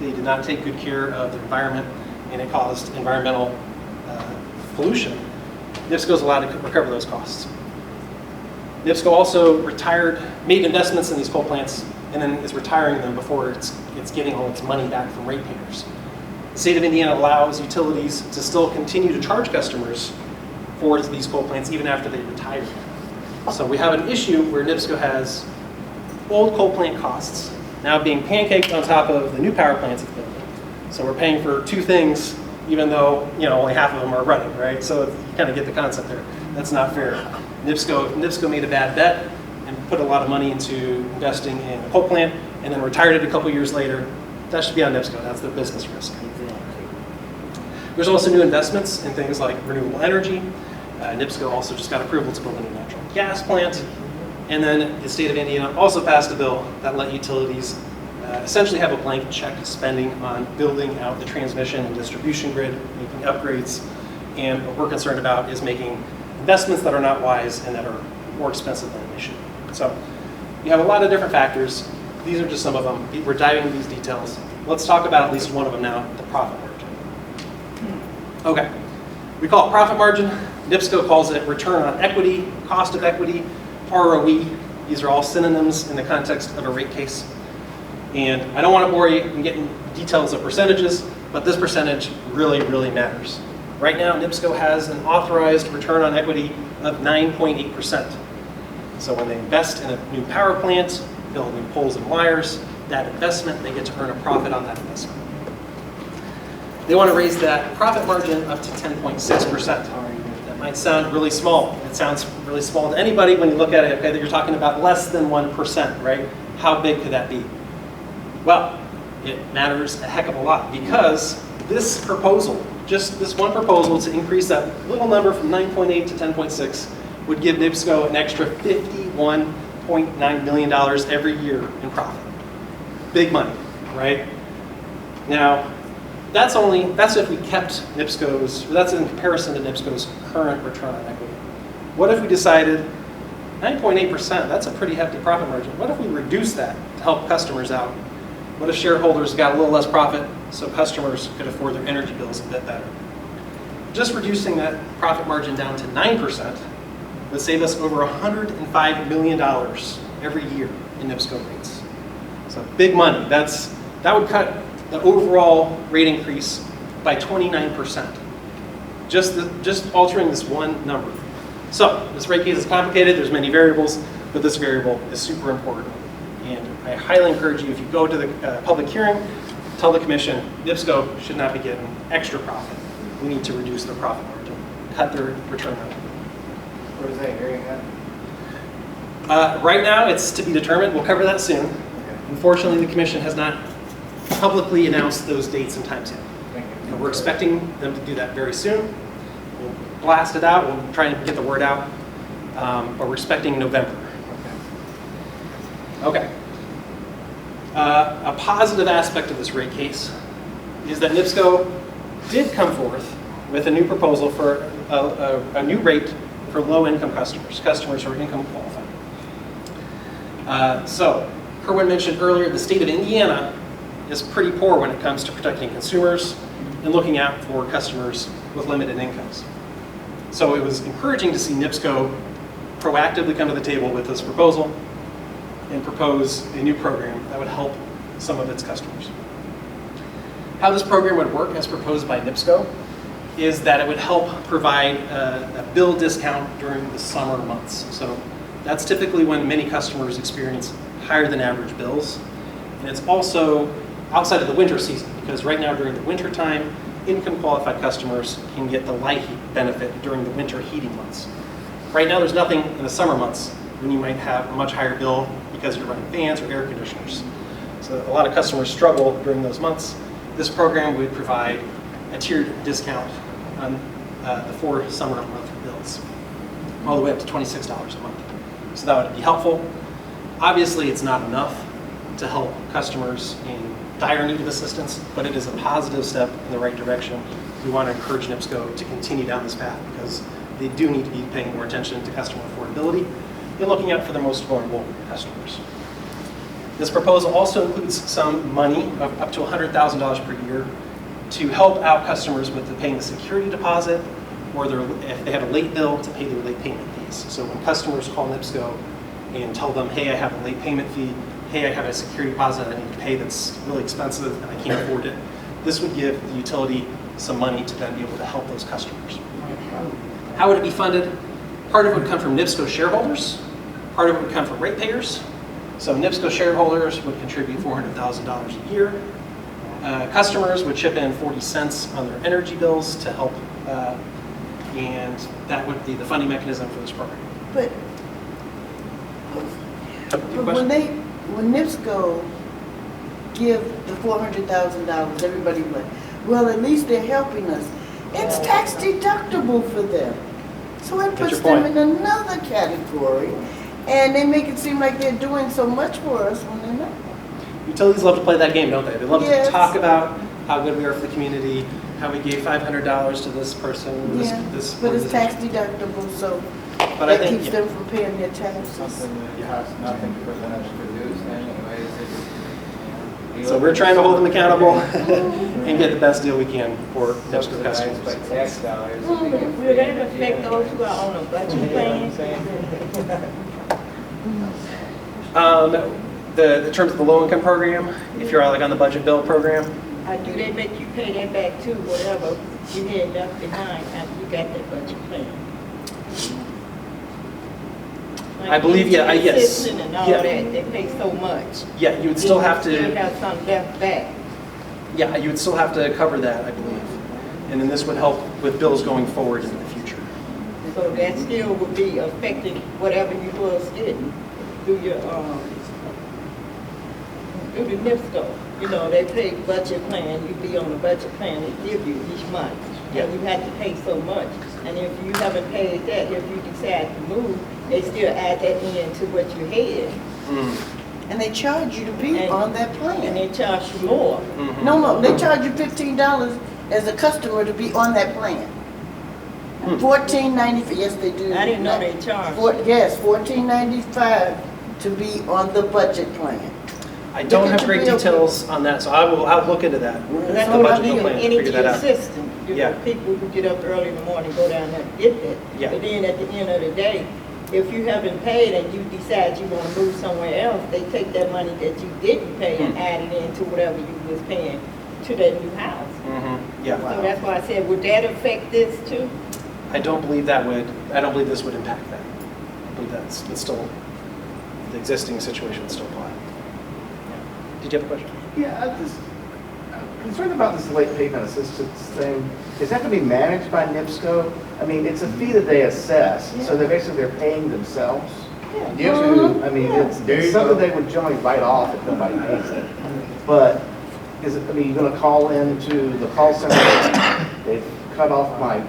they did not take good care of the environment, and it caused environmental pollution, NIPSCO is allowed to recover those costs. NIPSCO also made investments in these coal plants, and then is retiring them before it's getting all its money back from ratepayers. The state of Indiana allows utilities to still continue to charge customers for these coal plants even after they retire. So we have an issue where NIPSCO has old coal plant costs now being pancaked on top of the new power plants it's building. So we're paying for two things, even though only half of them are running, right? So you kind of get the concept there. That's not fair. NIPSCO made a bad bet and put a lot of money into investing in a coal plant, and then retired it a couple years later. That should be on NIPSCO. That's their business risk. There's also new investments in things like renewable energy. NIPSCO also just got approval to build a new natural gas plant. And then the state of Indiana also passed a bill that let utilities essentially have a blank check spending on building out the transmission and distribution grid, making upgrades. And what we're concerned about is making investments that are not wise and that are more expensive than they should. So you have a lot of different factors. These are just some of them. We're diving into these details. Let's talk about at least one of them now, the profit margin. Okay, we call it profit margin. NIPSCO calls it return on equity, cost of equity, ROE. These are all synonyms in the context of a rate case. And I don't want to bore you and get into details of percentages, but this percentage really, really matters. Right now, NIPSCO has an authorized return on equity of 9.8%. So when they invest in a new power plant, build new poles and wires, that investment, they get to earn a profit on that investment. They want to raise that profit margin up to 10.6%. That might sound really small. It sounds really small to anybody when you look at it, okay, that you're talking about less than 1%, right? How big could that be? Well, it matters a heck of a lot because this proposal, just this one proposal to increase that little number from 9.8 to 10.6 would give NIPSCO an extra $51.9 million every year in profit. Big money, right? Now, that's if we kept NIPSCO's, that's in comparison to NIPSCO's current return on equity. What if we decided 9.8%, that's a pretty hefty profit margin. What if we reduce that to help customers out? What if shareholders got a little less profit so customers could afford their energy bills a bit better? Just reducing that profit margin down to 9% would save us over $105 million every year in NIPSCO rates. So big money. That would cut the overall rate increase by 29%. Just altering this one number. So this rate case is complicated. There's many variables, but this variable is super important. And I highly encourage you, if you go to the public hearing, tell the commission NIPSCO should not be getting extra profit. We need to reduce their profit margin, cut their return on equity. Where is that hearing at? Right now, it's to be determined. We'll cover that soon. Unfortunately, the commission has not publicly announced those dates and times yet. And we're expecting them to do that very soon. We'll blast it out. We'll try and get the word out. But we're expecting November. Okay. A positive aspect of this rate case is that NIPSCO did come forth with a new proposal for a new rate for low-income customers who are income qualified. So, Kerwin mentioned earlier, the state of Indiana is pretty poor when it comes to protecting consumers and looking out for customers with limited incomes. So it was encouraging to see NIPSCO proactively come to the table with this proposal and propose a new program that would help some of its customers. How this program would work as proposed by NIPSCO is that it would help provide a bill discount during the summer months. So that's typically when many customers experience higher than average bills. And it's also outside of the winter season, because right now during the winter time, income qualified customers can get the light heat benefit during the winter heating months. Right now there's nothing in the summer months when you might have a much higher bill because you're running fans or air conditioners. So a lot of customers struggle during those months. This program would provide a tiered discount on the 4 summer monthly bills, all the way up to $26 a month. So that would be helpful. Obviously, it's not enough to help customers in dire need of assistance, but it is a positive step in the right direction. We want to encourage NIPSCO to continue down this path because they do need to be paying more attention to customer affordability and looking out for the most vulnerable customers. This proposal also includes some money of up to $100,000 per year to help out customers with paying the security deposit or if they have a late bill, to pay their late payment fees. So when customers call NIPSCO and tell them, hey, I have a late payment fee, hey, I have a security deposit I need to pay that's really expensive and I can't afford it, this would give the utility some money to then be able to help those customers. How would it be funded? Part of it would come from NIPSCO shareholders. Part of it would come from ratepayers. So NIPSCO shareholders would contribute $400,000 a year. Customers would chip in 40 cents on their energy bills to help, and that would be the funding mechanism for this program. But when NIPSCO give the $400,000, everybody went, well, at least they're helping us. It's tax deductible for them. So it puts them in another category, and they make it seem like they're doing so much for us when they're not. Utilities love to play that game, don't they? They love Yes. to talk about how good we are for the community, how we gave $500 to this person, Yeah, this but it's tax organization. deductible, so But I that think, keeps yeah. them from paying their taxes. Something that costs nothing for them to produce anyways. So we're trying to hold them accountable and get the best deal we can for NIPSCO customers. By tax dollars. Will that affect those who are on a budget plan? In terms of the low-income program, if you're like on the budget bill program, Do they make you pay that back too, whatever you had left behind after you got that budget plan? I believe, yeah, yes. Assistant and all Yeah. that, they pay so much. yeah, you would still have You to, have some left back. yeah, you would still have to cover that, I believe. And then this would help with bills going forward into the future. So that still would be affecting whatever you was getting through your, through the NIPSCO. You know, they pay budget plan, you be on the budget plan they give you each month. Yeah. And you have to pay so much. And if you haven't paid that, if you decide to move, they still add that in to what you had. And they charge you to be And- on that And plan. they charge you more. No, they charge you $15 as a customer to be on that plan. $14.95, yes, they do. I didn't know they charged. Yes, $14.95 to be on the budget plan. I don't Look at have the great bill. details on that, so I'll look into that. That's The what I budget bill mean. plan, Energy figure that out. assistant, you know, Yeah. people who get up early in the morning, go down there and get that. Yeah. But then at the end of the day, if you haven't paid and you decide you want to move somewhere else, they take that money that you didn't pay and add it into whatever you was paying to that new house. Yeah, So that's why I said, would that affect this too? I don't believe this would impact that. I believe it's still, the existing situation would still apply. Did you have a question? Yeah, I'm concerned about this late payment assistance thing. Is that going to be managed by NIPSCO? I mean, it's a fee that they assess, so they're paying themselves. Yes, I mean, it's something they would generally write off if nobody pays it. But you're going to call into the call center, they've cut off my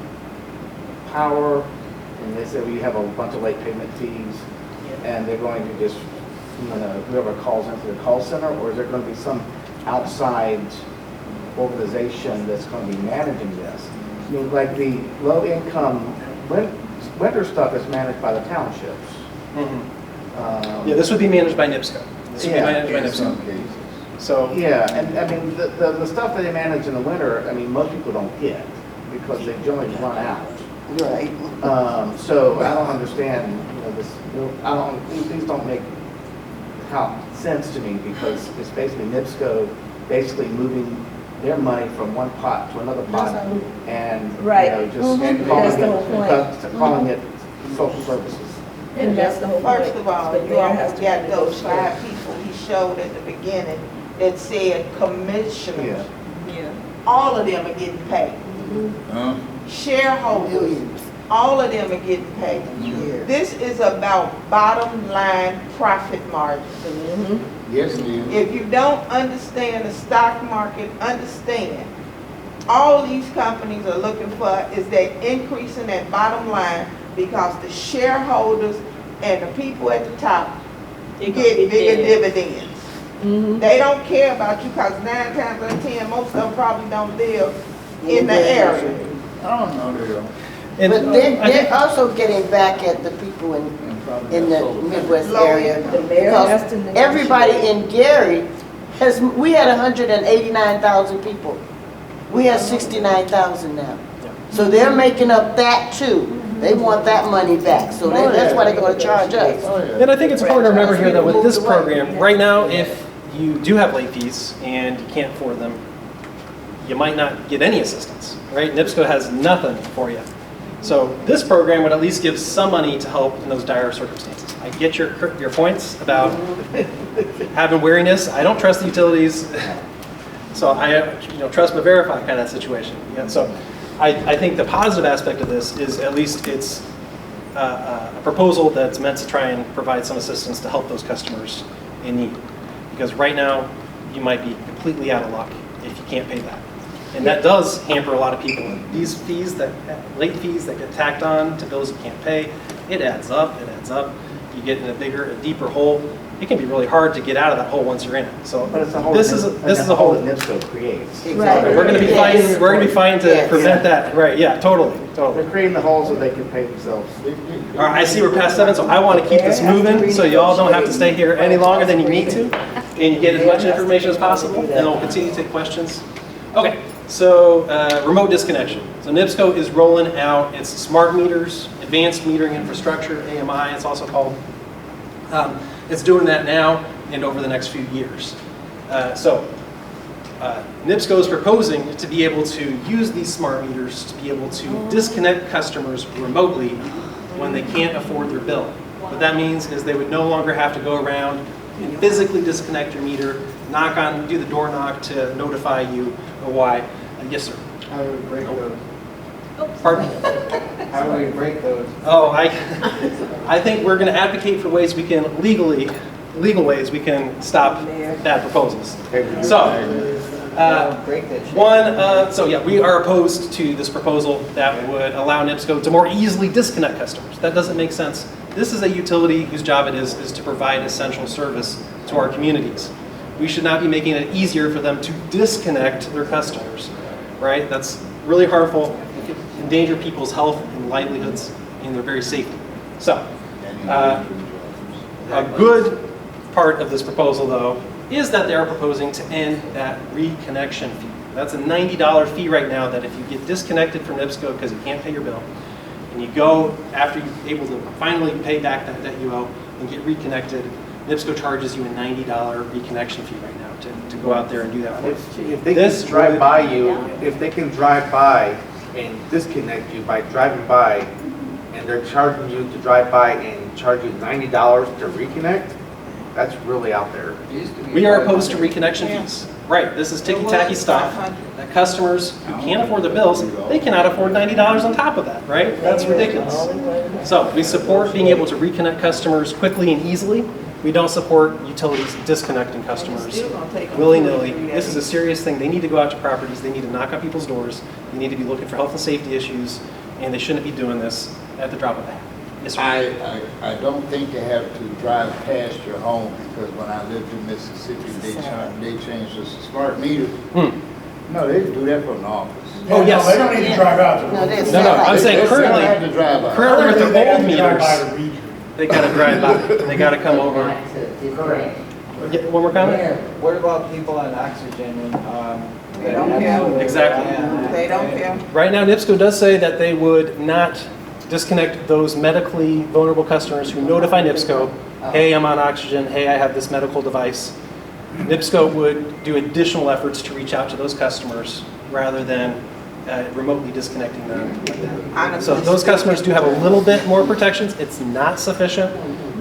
power, and they say we have a bunch of late payment fees, and they're going to just, whoever calls into the call center, or is there going to be some outside organization that's going to be managing this? I mean, like the low-income winter stuff is managed by the townships. Yeah, this would be managed by NIPSCO. This would be managed by In some NIPSCO. cases. So, Yeah, and I mean, the stuff that they manage in the winter, I mean, most people don't get because they generally run out. Right. So I don't understand, these don't make sense to me because it's basically NIPSCO basically moving their money from one pot to another pot and, Right. just That's the whole point. calling it social services. And that's the whole point. First of all, But you there has almost to be got those negotiation. 5 people he showed at the beginning that said commissioners. Yeah. Yeah. All of them are getting paid. Shareholders, all of them are getting paid. This is about bottom line profit margins. Yes, it is. If you don't understand the stock market, understand. All these companies are looking for is that increasing that bottom line because the shareholders and the people at the top get bigger dividends. They don't care about you because 9 times out of 10, most of them probably don't live in the area. I don't know, they don't. But they're also getting back at the people in the Midwest area. The mayor has Because to negotiate. everybody in Gary we had 189,000 people. We have 69,000 now. So they're making up that too. They want that money back, so that's why they're gonna charge us. Oh, yeah. and I think it's important to remember here that with this program, right now, if you do have late fees and you can't afford them, you might not get any assistance, right? NIPSCO has nothing for you. So this program would at least give some money to help in those dire circumstances. I get your points about having wariness. I don't trust the utilities, so I trust but verify kind of situation. Yeah, so I think the positive aspect of this is at least it's a proposal that's meant to try and provide some assistance to help those customers in need. Because right now, you might be completely out of luck if you can't pay that. And that does hamper a lot of people. These fees, late fees that get tacked on to bills you can't pay, it adds up, it adds up. You get in a deeper hole. It can be really hard to get out of that hole once you're in it. So But it's a hole. this is a hole that NIPSCO creates. Right. We're going to be fighting. We're going to be fighting to Yes. prevent that. Right? Yeah. Totally. Totally. They're creating the holes so they can pay themselves. All right. I see we're past 7, so I want to keep this moving, so y'all don't have to stay here any longer than you need to, and you get as much information as possible, and we'll continue to take questions. Okay. So remote disconnection. So NIPSCO is rolling out its smart meters, advanced metering infrastructure, AMI. It's also called. It's doing that now and over the next few years. NIPSCO is proposing to be able to use these smart meters to be able to disconnect customers remotely when they can't afford their bill. What that means is they would no longer have to go around and physically disconnect your meter, do the door knock to notify you of why. Yes, sir. How do we break those? Pardon? How do we break those? Oh, I think we're going to advocate for ways we can legal ways we can stop bad proposals. So, Break that shit. we are opposed to this proposal that would allow NIPSCO to more easily disconnect customers. That doesn't make sense. This is a utility whose job it is to provide essential service to our communities. We should not be making it easier for them to disconnect their customers, right? That's really harmful. It could endanger people's health and livelihoods and their very safety. So, a good part of this proposal, though, is that they are proposing to end that reconnection fee. That's a $90 fee right now that if you get disconnected from NIPSCO because you can't pay your bill, and you go after you're able to finally pay back that debt you owe and get reconnected, NIPSCO charges you a $90 reconnection fee right now to go out there and do that. If they can drive by you, if they can drive by and disconnect you by driving by, and they're charging you to drive by and charge you $90 to reconnect, that's really out there. We are opposed to reconnection fees. Right, this is ticky-tacky stuff that customers who can't afford the bills, they cannot afford $90 on top of that, right? That's ridiculous. So we support being able to reconnect customers quickly and easily. We don't support utilities disconnecting customers willy-nilly. This is a serious thing. They need to go out to properties. They need to knock on people's doors. They need to be looking for health and safety issues, and they shouldn't be doing this at the drop of a hat. Yes, sir. I don't think you have to drive past your home, because when I lived in Mississippi, they changed the smart meters. No, they do that from the office. Oh, yes. No, they don't need to drive out. No, I'm saying currently with their old meters, they gotta drive by. They gotta come over. Correct. One more comment? What about people on oxygen and, They don't care. Exactly. They don't care. Right now, NIPSCO does say that they would not disconnect those medically vulnerable customers who notify NIPSCO, hey, I'm on oxygen, hey, I have this medical device. NIPSCO would do additional efforts to reach out to those customers rather than remotely disconnecting them. So those customers do have a little bit more protections. It's not sufficient.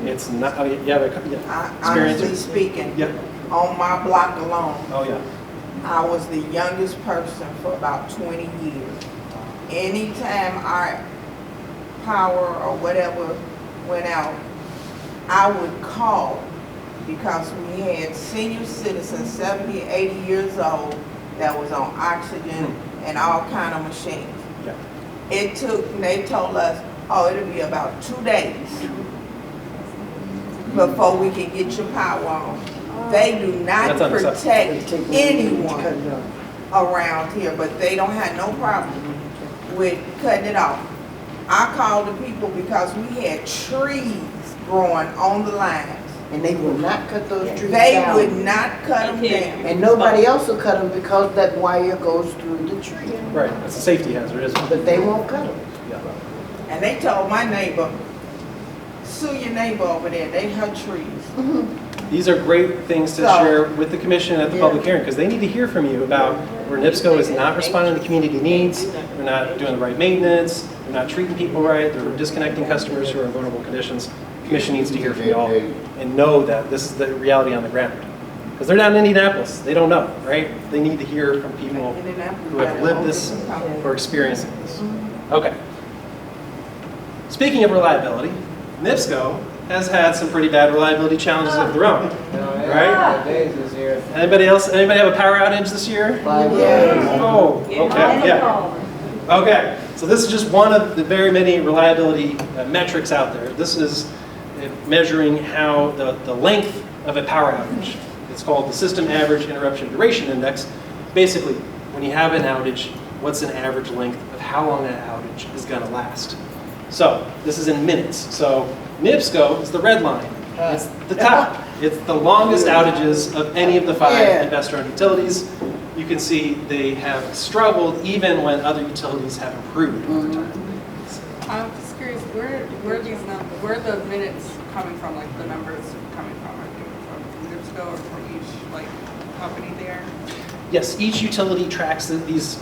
It's not, you have experience? Honestly speaking, Yep. on my block alone, Oh, yeah. I was the youngest person for about 20 years. Anytime our power or whatever went out, I would call, because we had senior citizens, 70, 80 years old, that was on oxygen and all kind of machines. Yeah. They told us, oh, it'll be about 2 days before we can get your power on. They do not That's protect anyone around here, but they don't have no problem with cutting it off. I called the people because we had trees growing on the lines. And they will not cut those trees They down. would not cut them down. And nobody else will cut them because that wire goes through the tree. Right. It's a safety hazard, isn't it? But they won't cut them. Yeah. And they told my neighbor, sue your neighbor over there, they her trees. These are great things to share with the commission at the public hearing, because they need to hear from you about where NIPSCO is not responding to community needs, they're not doing the right maintenance, they're not treating people right, they're disconnecting customers who are in vulnerable conditions. The commission needs to hear from you all and know that this is the reality on the ground. Because they're not in Indianapolis, they don't know, right? They need to hear from people who have lived this or experiencing this. Okay. Speaking of reliability, NIPSCO has had some pretty bad reliability challenges of their own, right? Days this year. Anybody else? Anybody have a power outage this year? Oh, okay, yeah. Okay, so this is just one of the very many reliability metrics out there. This is measuring how the length of a power outage. It's called the System Average Interruption Duration Index. Basically, when you have an outage, what's an average length of how long that outage is going to last? So this is in minutes. So NIPSCO is the red line. It's the top. It's the longest outages of any of the 5 investor-owned utilities. You can see they have struggled even when other utilities have improved over time. I'm just curious, where are the minutes coming from, like the numbers coming from? Are they from NIPSCO or from each company there? Yes, each utility tracks these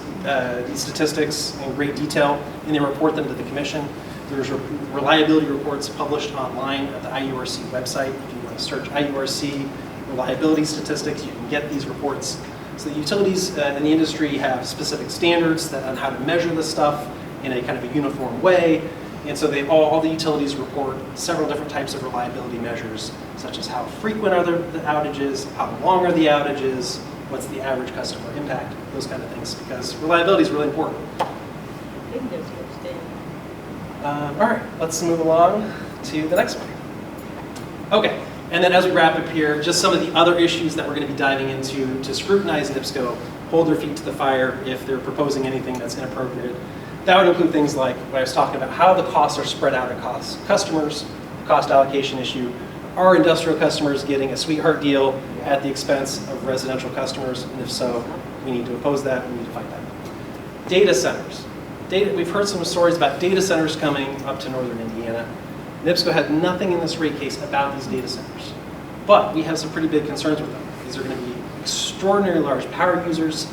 statistics in great detail, and they report them to the commission. There's reliability reports published online at the IURC website. If you want to search IURC reliability statistics, you can get these reports. So the utilities in the industry have specific standards on how to measure this stuff in a kind of a uniform way. And so all the utilities report several different types of reliability measures, such as how frequent are the outages, how long are the outages, what's the average customer impact, those kind of things, because reliability is really important. All right, let's move along to the next one. Okay, and then as we wrap up here, just some of the other issues that we're going to be diving into to scrutinize NIPSCO, hold their feet to the fire if they're proposing anything that's inappropriate. That would include things like what I was talking about, how the costs are spread out across customers, the cost allocation issue. Are industrial customers getting a sweetheart deal at the expense of residential customers? And if so, we need to oppose that, we need to fight that. Data centers. We've heard some stories about data centers coming up to northern Indiana. NIPSCO had nothing in this rate case about these data centers, but we have some pretty big concerns with them. These are going to be extraordinarily large power users,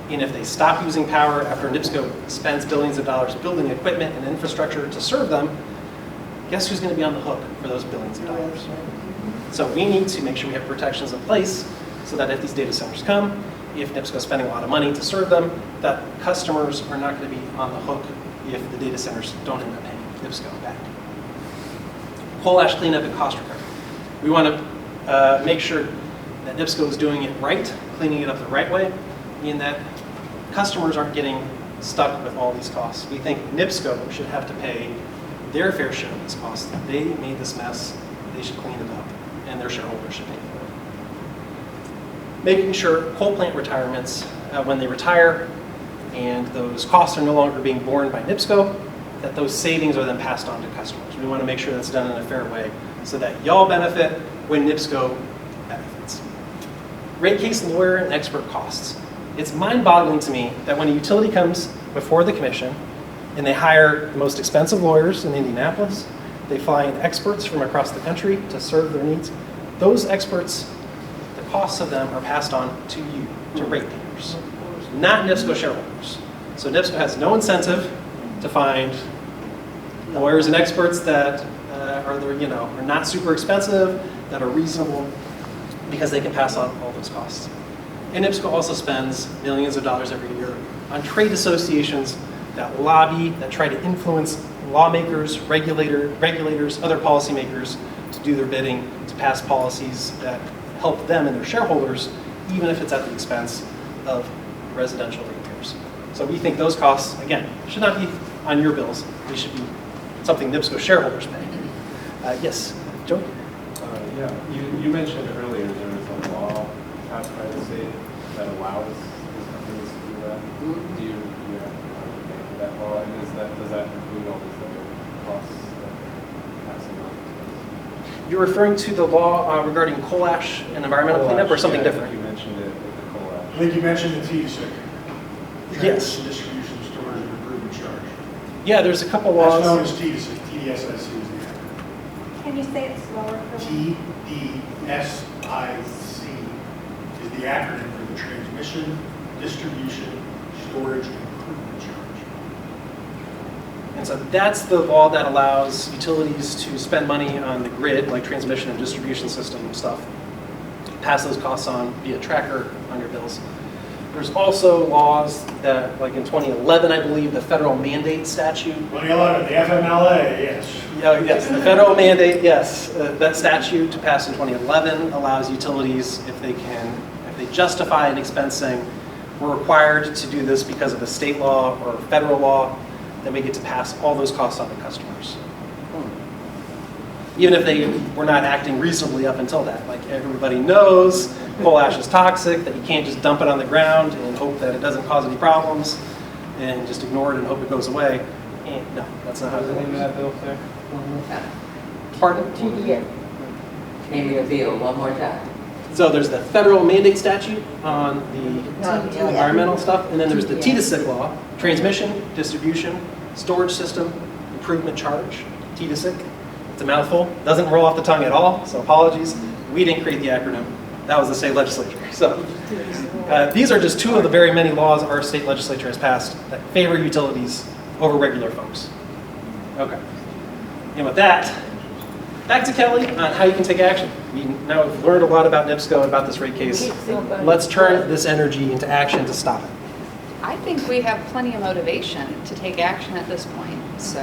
and if they stop using power after NIPSCO spends billions of dollars building equipment and infrastructure to serve them, guess who's going to be on the hook for those billions of dollars? So we need to make sure we have protections in place so that if these data centers come, if NIPSCO is spending a lot of money to serve them, that customers are not going to be on the hook if the data centers don't end up paying NIPSCO back. Coal ash cleanup and cost recovery. We want to make sure that NIPSCO is doing it right, cleaning it up the right way, and that customers aren't getting stuck with all these costs. We think NIPSCO should have to pay their fair share of these costs. They made this mess, they should clean it up, and their shareholders should pay for it. Making sure coal plant retirements, when they retire and those costs are no longer being borne by NIPSCO, that those savings are then passed on to customers. We want to make sure that's done in a fair way so that y'all benefit when NIPSCO benefits. Rate case lawyer and expert costs. It's mind-boggling to me that when a utility comes before the commission and they hire the most expensive lawyers in Indianapolis, they fly in experts from across the country to serve their needs. Those experts, the costs of them are passed on to you, to ratepayers, not NIPSCO shareholders. So NIPSCO has no incentive to find lawyers and experts that are not super expensive, that are reasonable, because they can pass on all those costs. And NIPSCO also spends millions of dollars every year on trade associations that lobby, that try to influence lawmakers, regulators, other policymakers to do their bidding, to pass policies that help them and their shareholders, even if it's at the expense of residential ratepayers. So we think those costs, again, should not be on your bills. They should be something NIPSCO shareholders pay. Yes, Joe? Yeah, you mentioned earlier there was a law passed by the state that allows these companies to do that. Do you have that law, and does that include all these other costs that they're passing on? You're referring to the law regarding coal ash and environmental cleanup, or something different? You mentioned it with the coal ash. I think you mentioned the TDSIC. Yes. Distribution, storage, and improvement charge. Yeah, there's a couple laws. That's known as TDSIC. TDSIC is the acronym. Can you say it slower for me? TDSIC. TIC is the acronym for the Transmission, Distribution, Storage, and Improvement Charge. And so that's the law that allows utilities to spend money on the grid, like transmission and distribution system stuff, pass those costs on via tracker on your bills. There's also laws that, like in 2011, I believe, the federal mandate statute. 2011, the FMLA, yes. Yeah, yes, the federal mandate, yes. That statute passed in 2011 allows utilities, if they justify an expense saying, we're required to do this because of a state law or federal law, then we get to pass all those costs on to customers. Even if they were not acting reasonably up until that. Like everybody knows coal ash is toxic, that you can't just dump it on the ground and hope that it doesn't cause any problems and just ignore it and hope it goes away. And no, that's not how it What's the name of works. that bill, sir? Pardon? Name of your bill one more time. So there's the federal mandate statute on the environmental stuff, and then there's the TDSIC law, transmission, distribution, storage system, improvement charge, TDSIC. It's a mouthful, doesn't roll off the tongue at all, so apologies. We didn't create the acronym. That was the state legislature. So these are just two of the very many laws our state legislature has passed that favor utilities over regular folks. Okay. And with that, back to Kelly on how you can take action. We now have learned a lot about NIPSCO and about this rate case. Let's turn this energy into action to stop it. I think we have plenty of motivation to take action at this point. So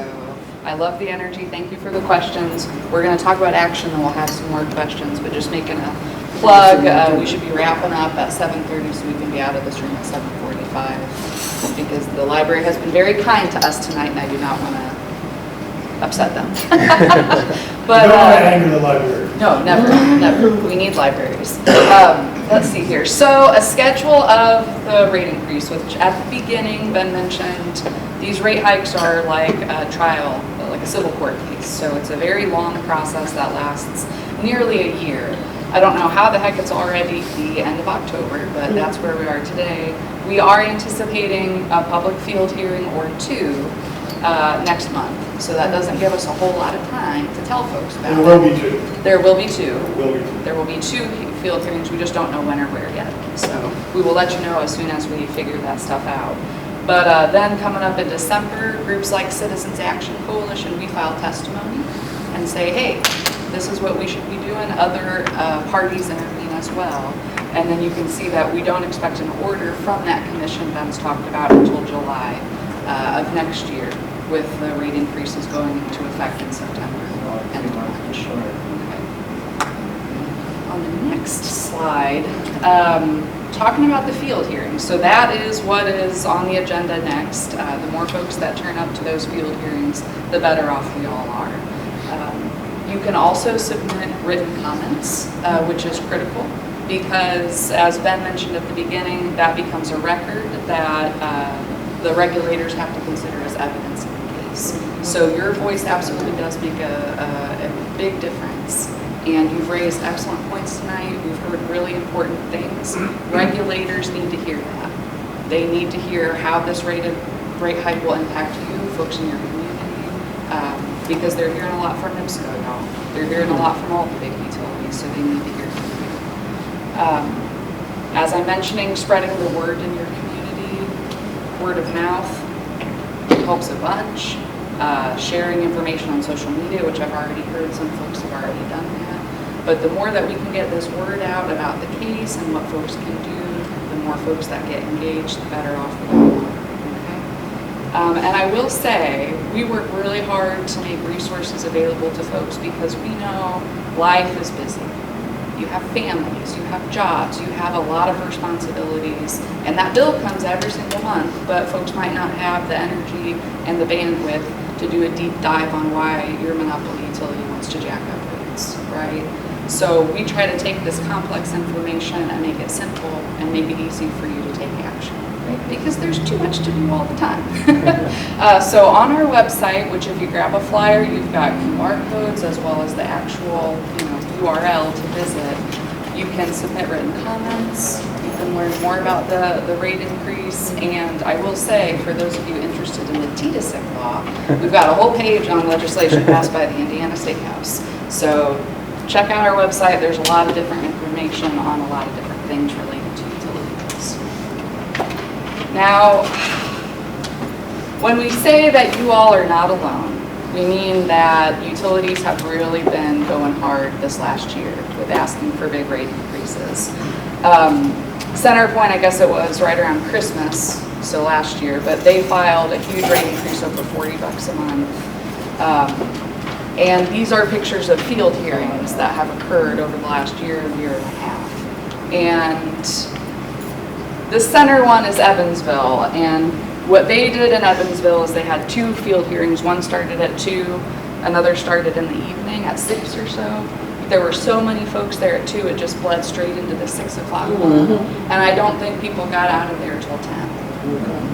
I love the energy. Thank you for the questions. We're going to talk about action and we'll have some more questions, but just making a plug, we should be wrapping up at 7:30 so we can be out of this room at 7:45 because the library has been very kind to us tonight and I do not want to upset them. But you don't want to anger the library. no, never, never. We need libraries. Let's see here. So a schedule of the rate increase, which at the beginning Ben mentioned, these rate hikes are like a trial, like a civil court case. So it's a very long process that lasts nearly a year. I don't know how the heck it's already the end of October, but that's where we are today. We are anticipating a public field hearing or two next month. So that doesn't give us a whole lot of time to tell folks about it. There will be two. There will be two. There will be two. There will be two field hearings. We just don't know when or where yet. So we will let you know as soon as we figure that stuff out. But then coming up in December, groups like Citizens Action Coalition, we file testimony and say, hey, this is what we should be doing. Other parties intervene as well. And then you can see that we don't expect an order from that commission Ben's talked about until July of next year, with the rate increases going into effect in September and March. Okay. On the next slide, talking about the field hearings. So that is what is on the agenda next. The more folks that turn up to those field hearings, the better off we all are. You can also submit written comments, which is critical because, as Ben mentioned at the beginning, that becomes a record that the regulators have to consider as evidence in the case. So your voice absolutely does make a big difference. And you've raised excellent points tonight. We've heard really important things. Regulators need to hear that. They need to hear how this rate hike will impact you, folks in your community, because they're hearing a lot from NIPSCO now. They're hearing a lot from all the big utilities, so they need to hear from you. As I'm mentioning, spreading the word in your community, word of mouth helps a bunch. Sharing information on social media, which I've already heard some folks have already done that. But the more that we can get this word out about the case and what folks can do, the more folks that get engaged, the better off we are. Okay? And I will say, we work really hard to make resources available to folks because we know life is busy. You have families, you have jobs, you have a lot of responsibilities, and that bill comes every single month, but folks might not have the energy and the bandwidth to do a deep dive on why your monopoly utility wants to jack up rates, right? So we try to take this complex information and make it simple and make it easy for you to take action, right? Because there's too much to do all the time. So on our website, which if you grab a flyer, you've got QR codes as well as the actual, URL to visit. You can submit written comments. You can learn more about the rate increase. And I will say, for those of you interested in the TDSIC law, we've got a whole page on legislation passed by the Indiana State House. So check out our website. There's a lot of different information information on a lot of different things related to utilities. Now, when we say that you all are not alone, we mean that utilities have really been going hard this last year with asking for big rate increases. CenterPoint, I guess it was right around Christmas, so last year, but they filed a huge rate increase over $40 a month. And these are pictures of field hearings that have occurred over the last year and a half. And the center one is Evansville, and what they did in Evansville is they had 2 field hearings. One started at 2, another started in the evening at 6 or so. There were so many folks there at 2, it just bled straight into the 6 o'clock one. And I don't think people got out of there till 10.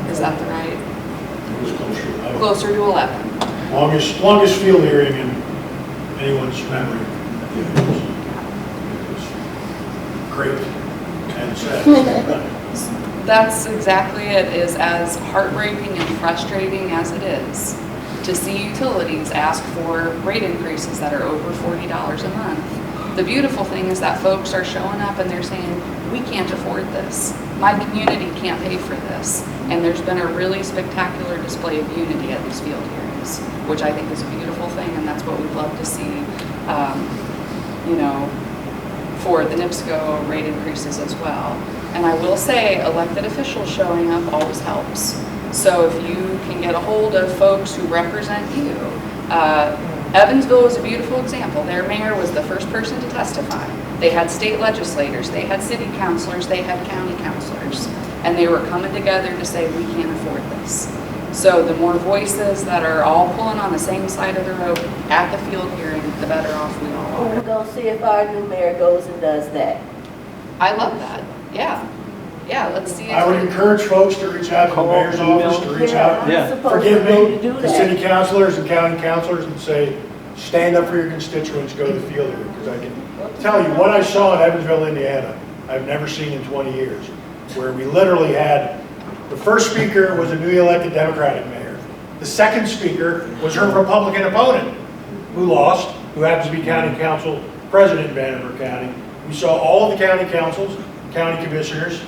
Is that the right? It was Closer to 11. Longest field hearing in anyone's memory. It was great and sad. That's exactly it, is as heartbreaking and frustrating as it is to see utilities ask for rate increases that are over $40 a month. The beautiful thing is that folks are showing up and they're saying, we can't afford this. My community can't pay for this. And there's been a really spectacular display of unity at these field hearings, which I think is a beautiful thing, and that's what we'd love to see, you know, for the NIPSCO rate increases as well. And I will say, elected officials showing up always helps. So if you can get a hold of folks who represent you, Evansville was a beautiful example. Their mayor was the first person to testify. They had state legislators, they had city councilors, they had county councilors, and they were coming together to say, we can't afford this. So the more voices that are all pulling on the same side of the road at the field hearing, the better off we all We're are. gonna see if our new mayor goes and does that. I love that. Yeah. Yeah, let's see. I would encourage folks to reach out to the mayor's office, to reach out, forgive me, to city councilors and county councilors and say, stand up for your constituents, go to the field hearing. Because I can tell you, what I saw in Evansville, Indiana, I've never seen in 20 years, where we literally had, the first speaker was a newly elected Democratic mayor. The second speaker was her Republican opponent, who lost, who happens to be county council president in Vanderbilt County. We saw all of the county councils, county commissioners,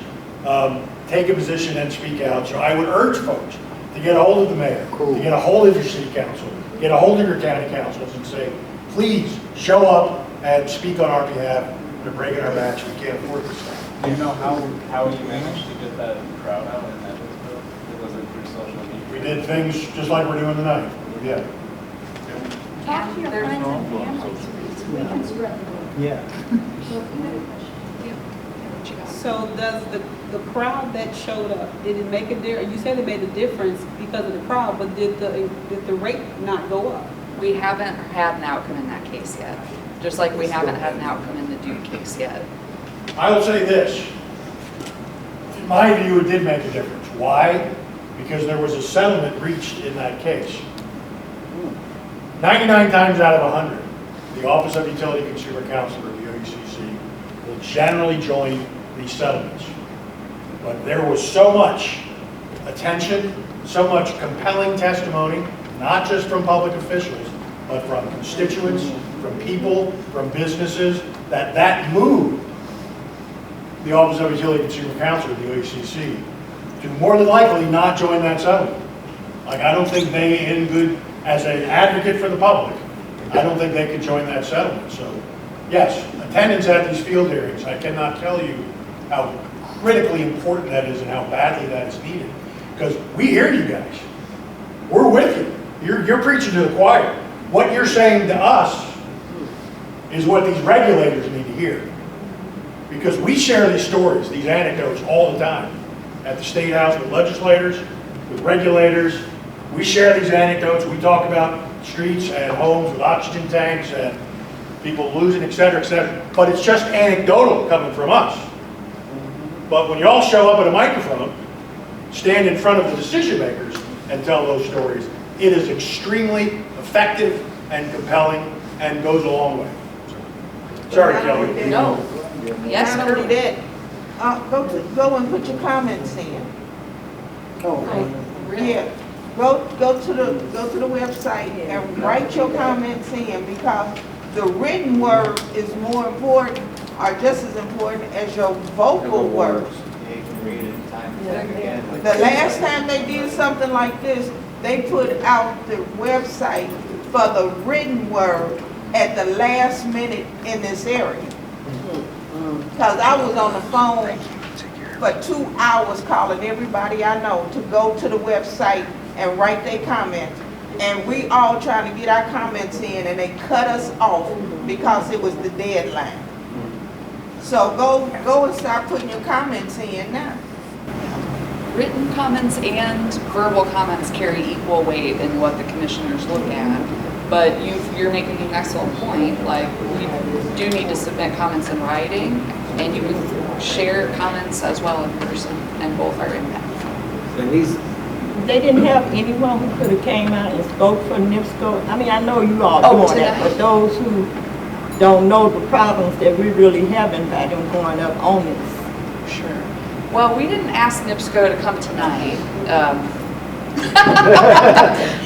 take a position and speak out. So I would urge folks to get a hold of the mayor, to get a hold of your city council, get a hold of your county councils and say, please show up and speak on our behalf. They're breaking our backs. We can't afford this thing. Do you know how you managed to get that crowd out in Evansville? Was it through social media? We did things just like we're doing tonight. Yeah. Talk to your friends and families. We can spread the word. Yeah. So does the crowd that showed up, did it make a difference? You said it made a difference because of the crowd, but did the rate not go up? We haven't had an outcome in that case yet, just like we haven't had an outcome in the Duke case yet. I will say this. In my view, it did make a difference. Why? Because there was a settlement reached in that case. 99 times out of 100, the Office of Utility Consumer Counsel, or the OUCC, will generally join these settlements. But there was so much attention, so much compelling testimony, not just from public officials, but from constituents, from people, from businesses, that moved the Office of Utility Consumer Counsel, or the OUCC, to more than likely not join that settlement. Like, I don't think they, in good, as an advocate for the public, I don't think they could join that settlement. So, yes, attendance at these field hearings, I cannot tell you how critically important that is and how badly that is needed. Because we hear you guys. We're with you. You're preaching to the choir. What you're saying to us is what these regulators need to hear. Because we share these stories, these anecdotes all the time. At the State House with legislators, with regulators. We share these anecdotes. We talk about streets and homes with oxygen tanks and people losing, et cetera, et cetera. But it's just anecdotal coming from us. But when you all show up at a microphone, stand in front of the decision makers and tell those stories, it is extremely effective and compelling and goes a long way. Sorry, Kelly. No. Yes, Not only that, go and put your comments in. Yeah, go to the website and write your comments in, because the written word is more important are just as important as your vocal words. Yeah, you can read it time and time again. like- The last time they did something like this, they put out the website for the written word at the last minute in this area. Because I was on the phone for 2 hours calling everybody I know to go to the website and write their comments. And we all trying to get our comments in, and they cut us off because it was the deadline. So go and start putting your comments in now. Written comments and verbal comments carry equal weight in what the commissioners look at. But you're making an excellent point, like, we do need to submit comments in writing, and you can share comments as well in person, and both are impactful. And these, They didn't have anyone who could have came out and spoke for NIPSCO. I mean, I know you all Oh, doing that, today? but those who don't know the problems that we really having by them going up on this. Sure. Well, we didn't ask NIPSCO to come tonight.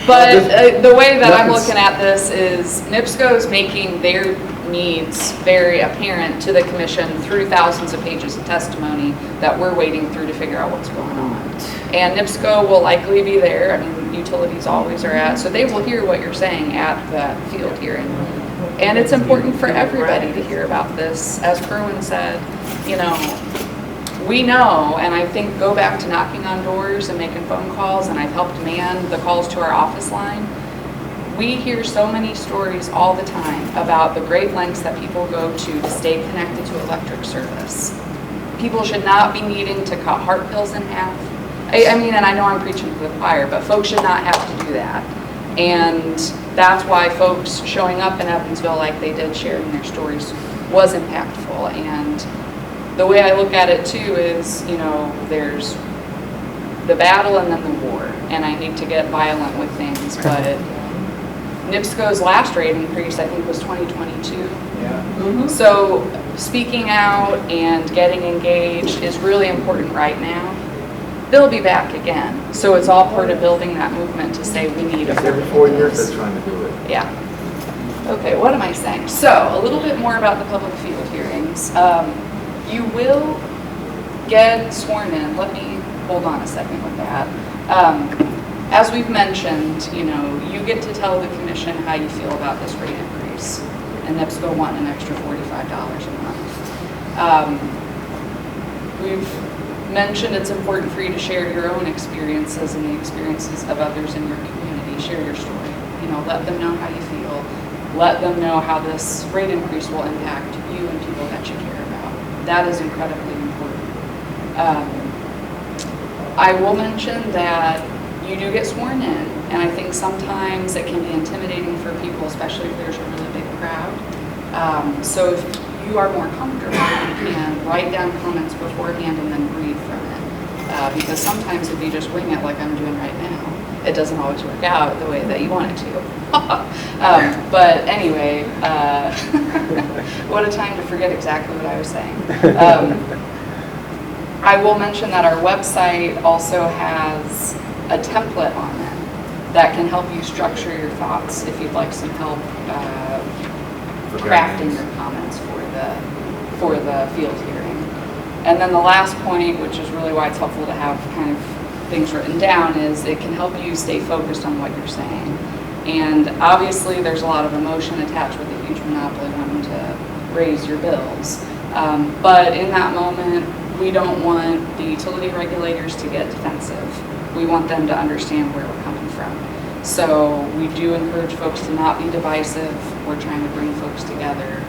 But the way that I'm looking at this is NIPSCO is making their needs very apparent to the commission through thousands of pages of testimony that we're wading through to figure out what's going on. And NIPSCO will likely be there. I mean, utilities always are at, so they will hear what you're saying at that field hearing. And it's important for everybody to hear about this. As Kerwin said, you know, we know, and I think go back to knocking on doors and making phone calls, and I've helped man the calls to our office line. We hear so many stories all the time about the great lengths that people go to stay connected to electric service. People should not be needing to cut heart pills in half. I mean, and I know I'm preaching to the choir, but folks should not have to do that. And that's why folks showing up in Evansville like they did, sharing their stories, was impactful. And the way I look at it too is, you know, there's the battle and then the war. And I hate to get violent with things, but NIPSCO's last rate increase, I think, was 2022. Yeah. So speaking out and getting engaged is really important right now. They'll be back again. So it's all part of building that movement to say we need affordable every 4 years bills. they're trying to do it. Yeah. Okay, what am I saying? So a little bit more about the public field hearings. You will get sworn in. Let me hold on a second with that. As we've mentioned, you know, you get to tell the commission how you feel about this rate increase. And NIPSCO want an extra $45 a month. We've mentioned it's important for you to share your own experiences and the experiences of others in your community. Share your story. You know, let them know how you feel. Let them know how this rate increase will impact you and people that you care about. That is incredibly important. I will mention that you do get sworn in, and I think sometimes it can be intimidating for people, especially if there's a really big crowd. So if you are more comfortable, you can write down comments beforehand and then read from it. Because sometimes if you just wing it like I'm doing right now, it doesn't always work out the way that you want it to. But anyway, what a time to forget exactly what I was saying. I will mention that our website also has a template on it that can help you structure your thoughts if you'd like some help crafting your comments for the field hearing. And then the last point, which is really why it's helpful to have kind of things written down, is it can help you stay focused on what you're saying. And obviously there's a lot of emotion attached with a huge monopoly wanting to raise your bills. But in that moment, we don't want the utility regulators to get defensive. We want them to understand where we're coming from. So we do encourage folks to not be divisive. We're trying to bring folks together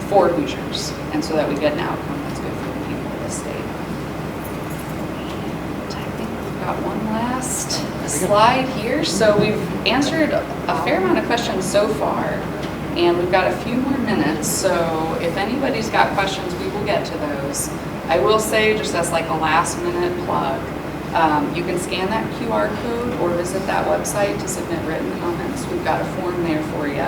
for Hoosiers, and so that we get an outcome that's good for the people of the state. I think we've got one last slide here. So we've answered a fair amount of questions so far, and we've got a few more minutes. So if anybody's got questions, we will get to those. I will say, just as like a last minute plug, you can scan that QR code or visit that website to submit written comments. We've got a form there for you.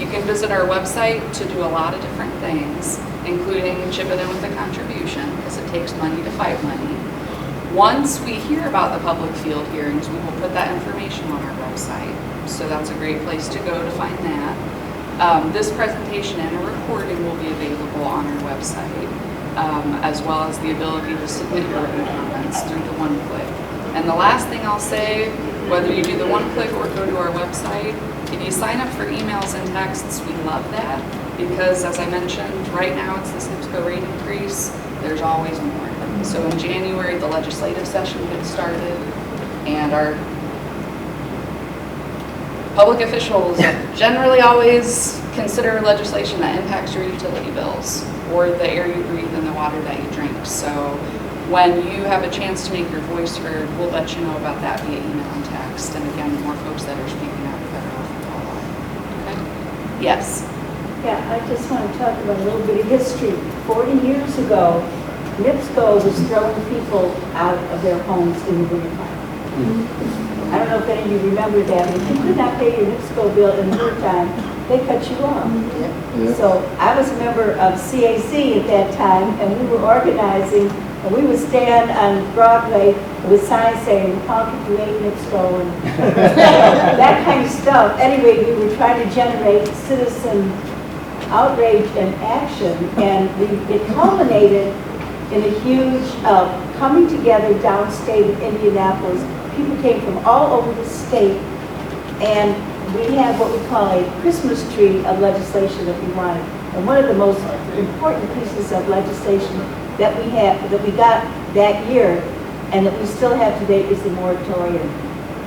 You can visit our website to do a lot of different things, including chip it in with a contribution, because it takes money to fight money. Once we hear about the public field hearings, we will put that information on our website. So that's a great place to go to find that. This presentation and a recording will be available on our website, as well as the ability to submit your written comments through the one click. And the last thing I'll say, whether you do the one click or go to our website, if you sign up for emails and texts, we love that, because as I mentioned, right now it's this NIPSCO rate increase. There's always more. So in January, the legislative session gets started, and our public officials generally always consider legislation that impacts your utility bills or the air you breathe and the water that you drink. So when you have a chance to make your voice heard, we'll let you know about that via email and text. And again, the more folks that are speaking out, the better off we all are. Okay? Yes? Yeah, I just want to talk about a little bit of history. 40 years ago, NIPSCO was throwing people out of their homes in the wintertime. I don't know if any of you remember that, but if you could not pay your NIPSCO bill in the wintertime, they cut you off. So I was a member of CAC at that time, and we were organizing, and we would stand on Broadway with signs saying, "Honk if you ain't NIPSCO," and that kind of stuff. Anyway, we were trying to generate citizen outrage and action, and it culminated in a huge coming together downstate of Indianapolis. People came from all over the state, and we had what we call a Christmas tree of legislation that we wanted. And one of the most important pieces of legislation that we got that year, and that we still have today, is the moratorium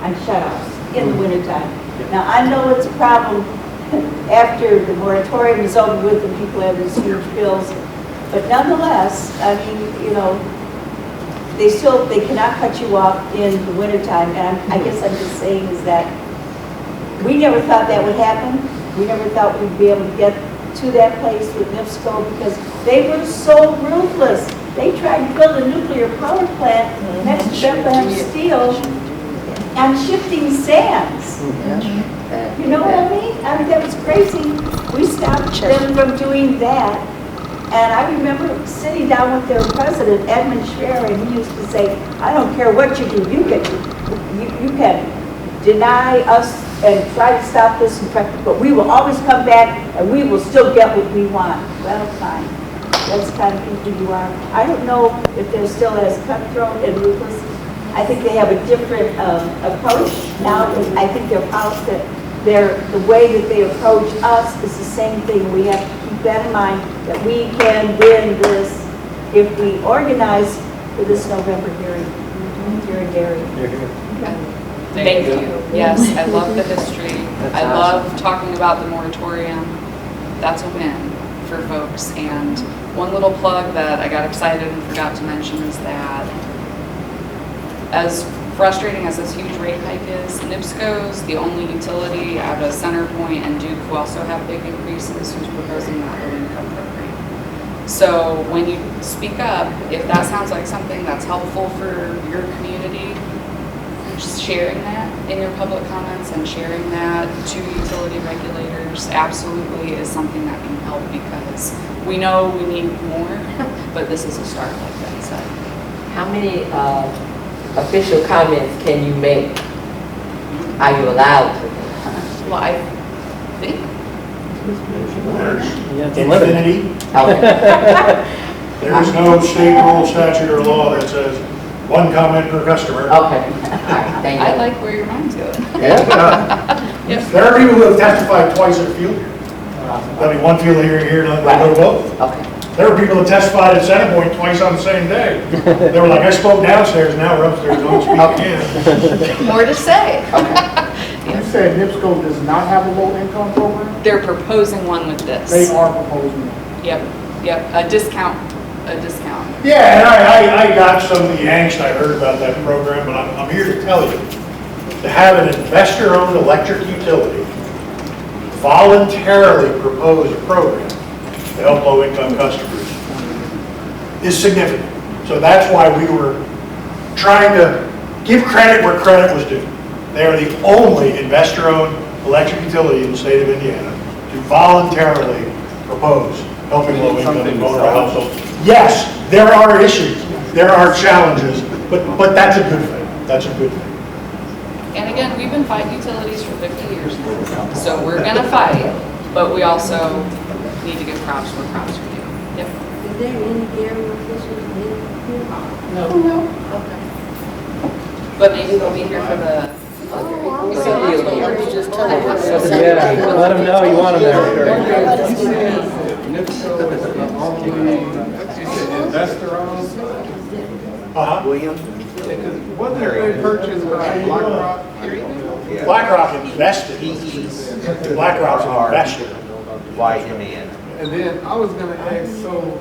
on shutoffs in the wintertime. Now, I know it's a problem after the moratorium is over with and people have these huge bills, but nonetheless, I mean, you know, they cannot cut you off in the wintertime. And I guess I'm just saying is that we never thought that would happen. We never thought we'd be able to get to that place with NIPSCO, because they were so ruthless. They tried to build a nuclear power plant next to Bethlehem Steel on shifting sands. You know what I mean? I mean, that was crazy. We stopped them from doing that. And I remember sitting down with their president, Edmund Schreier, and he used to say, "I don't care what you do, you can deny us and try to stop this, but we will always come back and we will still get what we want." Well, fine. That's the kind of people you are. I don't know if they're still as cutthroat and ruthless. I think they have a different approach now. I think the way that they approach us is the same thing. We have to keep that in mind, that we can win this if we organize for this November hearing here in Gary. Thank you. Yes, I love the history. I love talking about the moratorium. That's a win for folks. And one little plug that I got excited and forgot to mention is that, as frustrating as this huge rate hike is, NIPSCO's the only utility out of Centerpoint and Duke who also have big increases who's proposing that low-income program. So when you speak up, if that sounds like something that's helpful for your community, just sharing that in your public comments and sharing that to utility regulators absolutely is something that can help, because we know we need more, but this is a start, like Ben said. How many official comments can you make? Are you allowed to? Well, I think There's infinity. There's no state rule, statute, or law that says one comment per customer. Okay. All right. Thank you. I like where your mind's going. Yes. There are people who have testified twice at a field hearing. There'll be one field hearing here, and they'll go to both. Okay. There were people that testified at Centerpoint twice on the same day. They were like, "I spoke downstairs, now we're upstairs, don't speak again." More to say. You said NIPSCO does not have a low-income program? They're proposing one with this. They are proposing one. Yep, a discount. Yeah, and I got some of the angst I heard about that program, but I'm here to tell you, to have an investor-owned electric utility voluntarily propose a program to help low-income customers is significant. So that's why we were trying to give credit where credit was due. They are the only investor-owned electric utility in the state of Indiana to voluntarily propose helping low-income and vulnerable households. Yes, there are issues, there are challenges, but that's a good thing. That's a good thing. And again, we've been fighting utilities for 50 years now, so we're gonna fight. But we also need to give props where props are due. Yep. Is there any Gary officials here? No. Okay. But maybe they'll be here for the. Yeah, let them know you want them there. Investor owned? William? Wasn't they purchased by BlackRock? BlackRock invested. BlackRock's an investor. YMN. And then I was gonna ask, so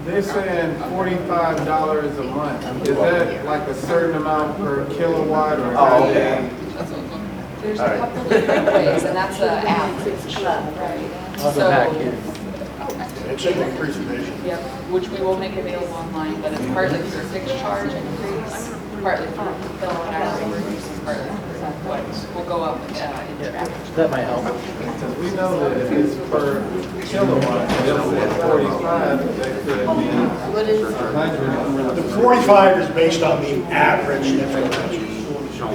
they're saying $45 a month. Is that like a certain amount per kilowatt or? Oh, okay. There's a couple different ways, and that's an average, right? So, It's in the presentation. yep, which we will make available online, but it's partly for fixed charge increase, partly for kilowatt hour increase, and partly for what will go up in traffic. That might help. Because we know that if it's per kilowatt, it's 45, that could be 100. The 45 is based on the average NIPSCO customer.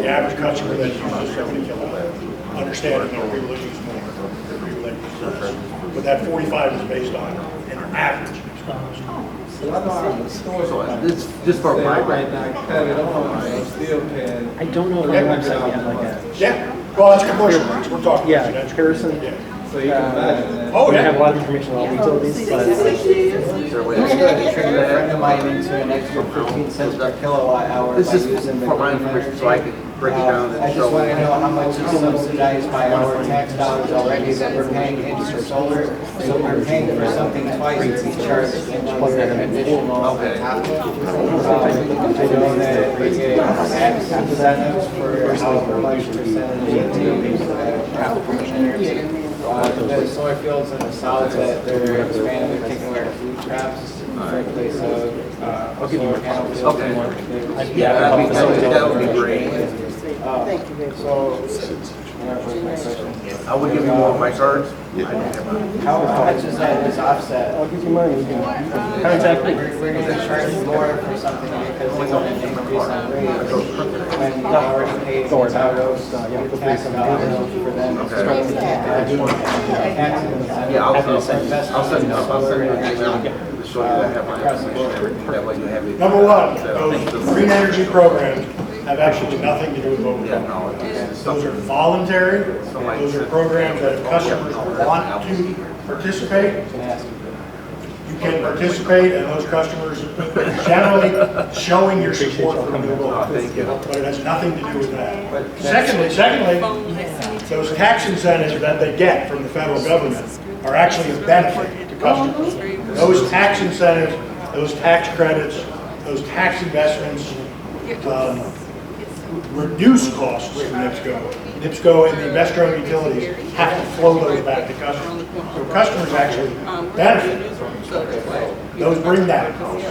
The average customer that uses 70 kilowatt. Understanding there are people that use more, there are people that use less. But that 45 is based on an average NIPSCO customer. This just for my right now, cut it on, I'm still paying. I don't know what website we have like that. Yeah, well, that's commercial rates, we're talking. Yeah, residential. comparison. Yeah. So you can imagine that. Oh, We yeah. have a lot of information on all utilities, but Turn a friend of mine into an extra 15 cents per kilowatt hour by using the green energy. So I can break it down and I just want to know how much is subsidized by our tax dollars already that we're paying into solar. So we're paying for something twice as we charge an additional on top of it. I know that we get tax incentives for however much percentage of green energy. The solar fields in the south that they're expanding, they're taking away the food traps for a place of solar panel fields. Okay. That would be great. Thank you very much. I would give you more of my cards. How much is that as offset? I'll give you money. You can contact me. We're going to charge more for something because they want an increase on rate when you already paid tax dollars for them. Yeah, I'll send you an email to show you that I have my information. That way you have it. Number one, those green energy programs have actually nothing to do with what we're Yeah, talking no, about. it's Those are voluntary, those are programs that if customers want to participate, you can participate, and those customers generally showing your support for renewable energy. But it has nothing to do with that. Secondly, those tax incentives that they get from the federal government are actually a benefit to customers. Those tax incentives, those tax credits, those tax investments, reduce costs for NIPSCO. NIPSCO and the investor-owned utilities have to flow those back to customers. So customers actually benefit from those. Those bring down costs.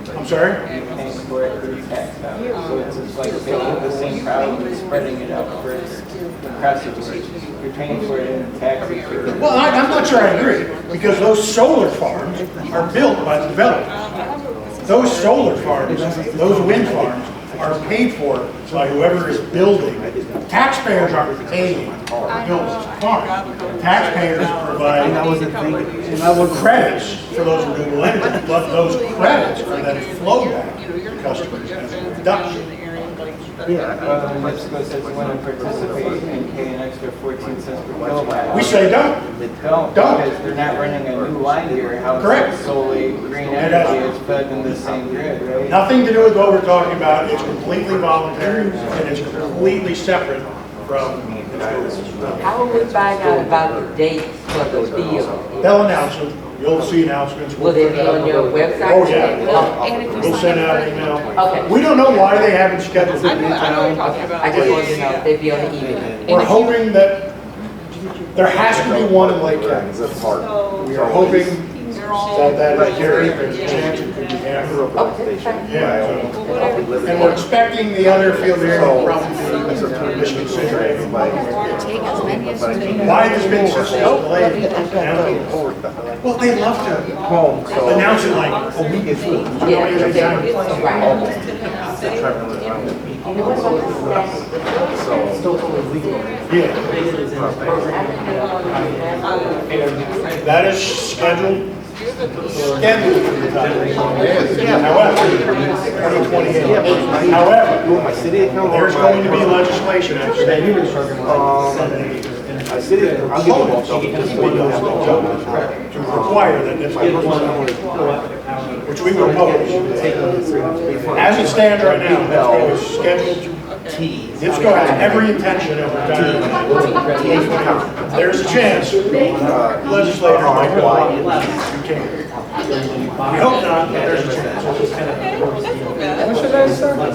I'm sorry? Paying for it through tax dollars. So it's just like they have the same problem, spreading it out across the board. You're paying for it in taxes. Well, I'm not sure I agree, because those solar farms are built by the developers. Those solar farms, those wind farms, are paid for by whoever is building. Taxpayers aren't paying to build the farm. Taxpayers provide credits for those renewable energy, but those credits are then flow back to customers as a reduction. Yeah, NIPSCO says you want to participate and pay an extra 14 cents per kilowatt. We say don't. Don't, Don't. because they're not running a new line here. How Correct. it's solely green energy is fed in the same grid, right? Nothing to do with what we're talking about. It's completely voluntary and it's completely separate from. How will we find out about the dates for the field? They'll announce it. You'll see announcements. Will they be on your website? Oh, yeah. We'll send out an email. Okay. We don't know why they haven't scheduled it in I town. I just wanted to know if they'd be on the evening. We're hoping that there has to be one in Lake County. We are hoping that is Gary, there's a chance it could be Amber. Yeah. So- And we're expecting the other field here will probably be Michigan City. Why has been such a delay? Well, they love to home, so. announce it like a week before. Yeah, Nobody has time. Yeah. That is scheduled for the time. However, 2028. However, My city account. there's going to be legislation after that. My city, I'll give you both of them. To require that NIPSCO, which we will oppose. As it stands right now, NIPSCO is scheduled to, NIPSCO has every intention of retiring. There's a chance legislators might go, you can't. We hope not, but there's a chance. What's your name, sir? What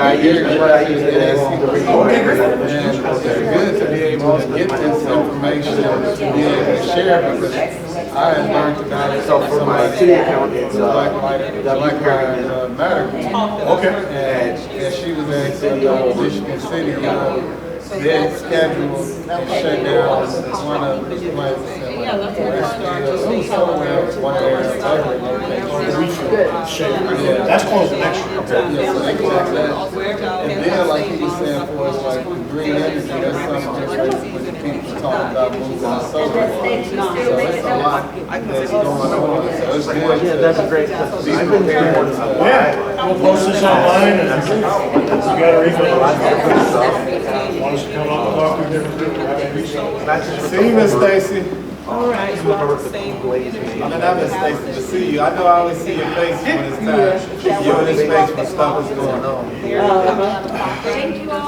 I usually ask you to read. It's good to be able to get this information, to be able to share, because I had learned about it. So for my city account, it's Black Lives Matter. Okay. And she was asking, Michigan City, their schedule is shut down one of the places. That's close to next year. And then, like he was saying, for us, like the green energy, that's something different when the people talk about moving to solar. So it's a lot that's going on. So it's good. Yeah, that's a great. I've been hearing one. Yeah, we'll post this online and you got our email. Want us to come up and talk to different people? See you, Miss Stacy. All right, so I'll say. I mean, I'm Miss Stacy to see you. I know I always see your face when it's time. You're in this space when stuff is going on. Thank you all.